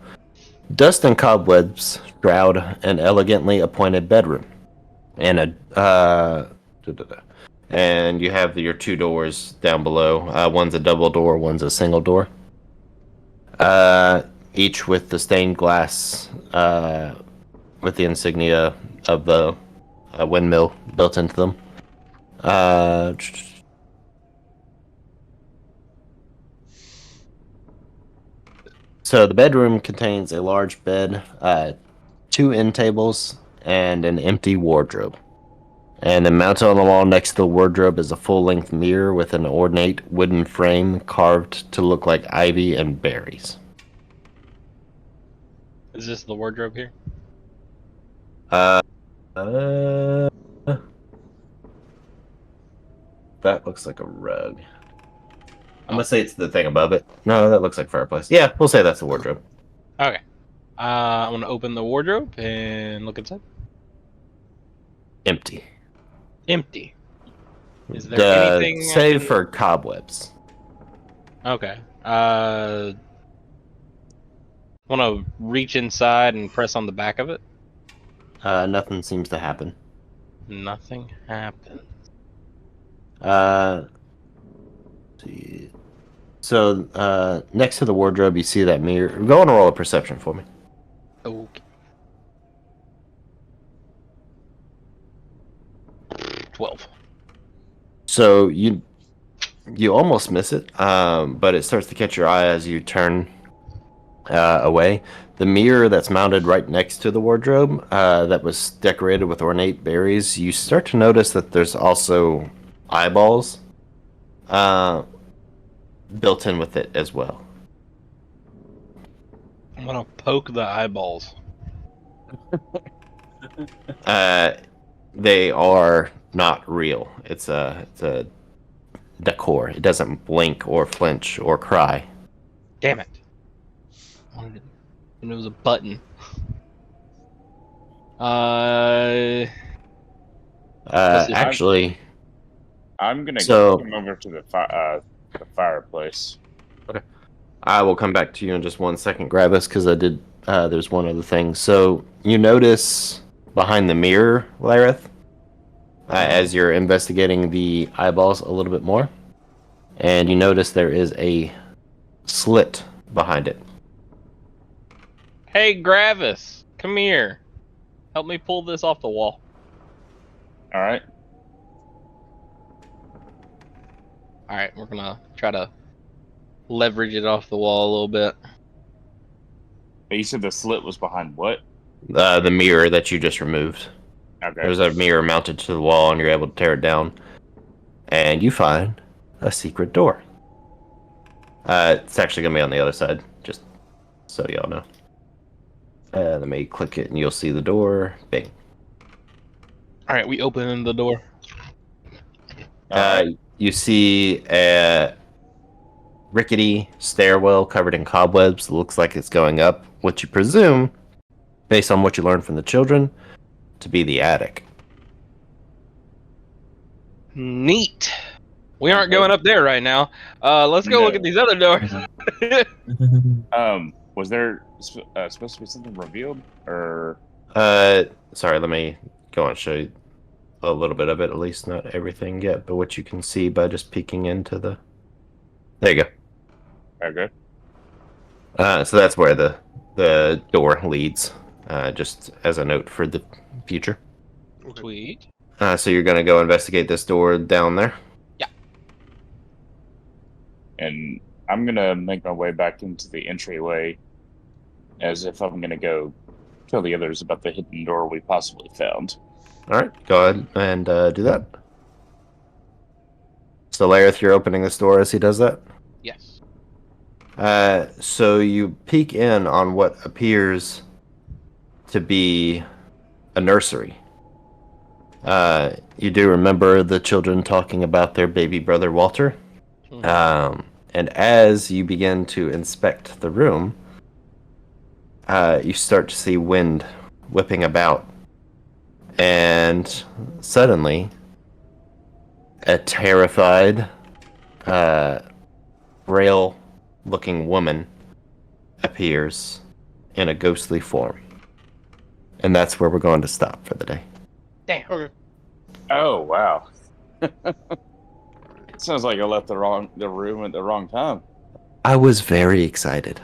dust and cobwebs shroud an elegantly appointed bedroom, and and you have your two doors down below. One's a double door, one's a single door. Each with the stained glass, with the insignia of the windmill built into them. So the bedroom contains a large bed, two end tables, and an empty wardrobe. And then mounted on the wall next to the wardrobe is a full-length mirror with an ornate wooden frame carved to look like ivy and berries. Is this the wardrobe here? Uh, uh, that looks like a rug. I'm gonna say it's the thing above it. No, that looks like fireplace. Yeah, we'll say that's the wardrobe. Okay. I'm gonna open the wardrobe and look inside. Empty. Empty. Is there anything? Save for cobwebs. Okay. Want to reach inside and press on the back of it? Nothing seems to happen. Nothing happened. See. So, next to the wardrobe, you see that mirror. Go on and roll a perception for me. Okay. 12. So you almost miss it, but it starts to catch your eye as you turn away. The mirror that's mounted right next to the wardrobe, that was decorated with ornate berries, you start to notice that there's also eyeballs built in with it as well. I'm gonna poke the eyeballs. They are not real. It's a decor. It doesn't blink or flinch or cry. Damn it. And it was a button. Actually, I'm gonna So- come over to the fireplace. I will come back to you in just 1 second, Gravis, because I did. There's one other thing. So you notice behind the mirror, Lareth, as you're investigating the eyeballs a little bit more, and you notice there is a slit behind it. Hey, Gravis, come here. Help me pull this off the wall. All right. Alright, we're gonna try to leverage it off the wall a little bit. But you said the slit was behind what? The mirror that you just removed. Okay. There's a mirror mounted to the wall, and you're able to tear it down, and you find a secret door. It's actually gonna be on the other side, just so y'all know. Let me click it, and you'll see the door. Bing. Alright, we open the door. You see a rickety stairwell covered in cobwebs. Looks like it's going up, what you presume, based on what you learned from the children, to be the attic. Neat. We aren't going up there right now. Let's go look at these other doors. Was there supposed to be something revealed, or? Sorry, let me go and show you a little bit of it, at least not everything yet, but what you can see by just peeking into the... There you go. Okay. So that's where the door leads, just as a note for the future. Sweet. So you're going to go investigate this door down there? Yeah. And I'm gonna make my way back into the entryway, as if I'm gonna go tell the others about the hidden door we possibly found. All right, go ahead and do that. So, Lareth, you're opening this door as he does that? Yes. So you peek in on what appears to be a nursery. You do remember the children talking about their baby brother Walter? Mhm. And as you begin to inspect the room, you start to see wind whipping about. And suddenly, a terrified, frail-looking woman appears in a ghostly form. And that's where we're going to stop for the day. Damn. Okay. Oh wow! Sounds like I left the room at the wrong time. I was very excited.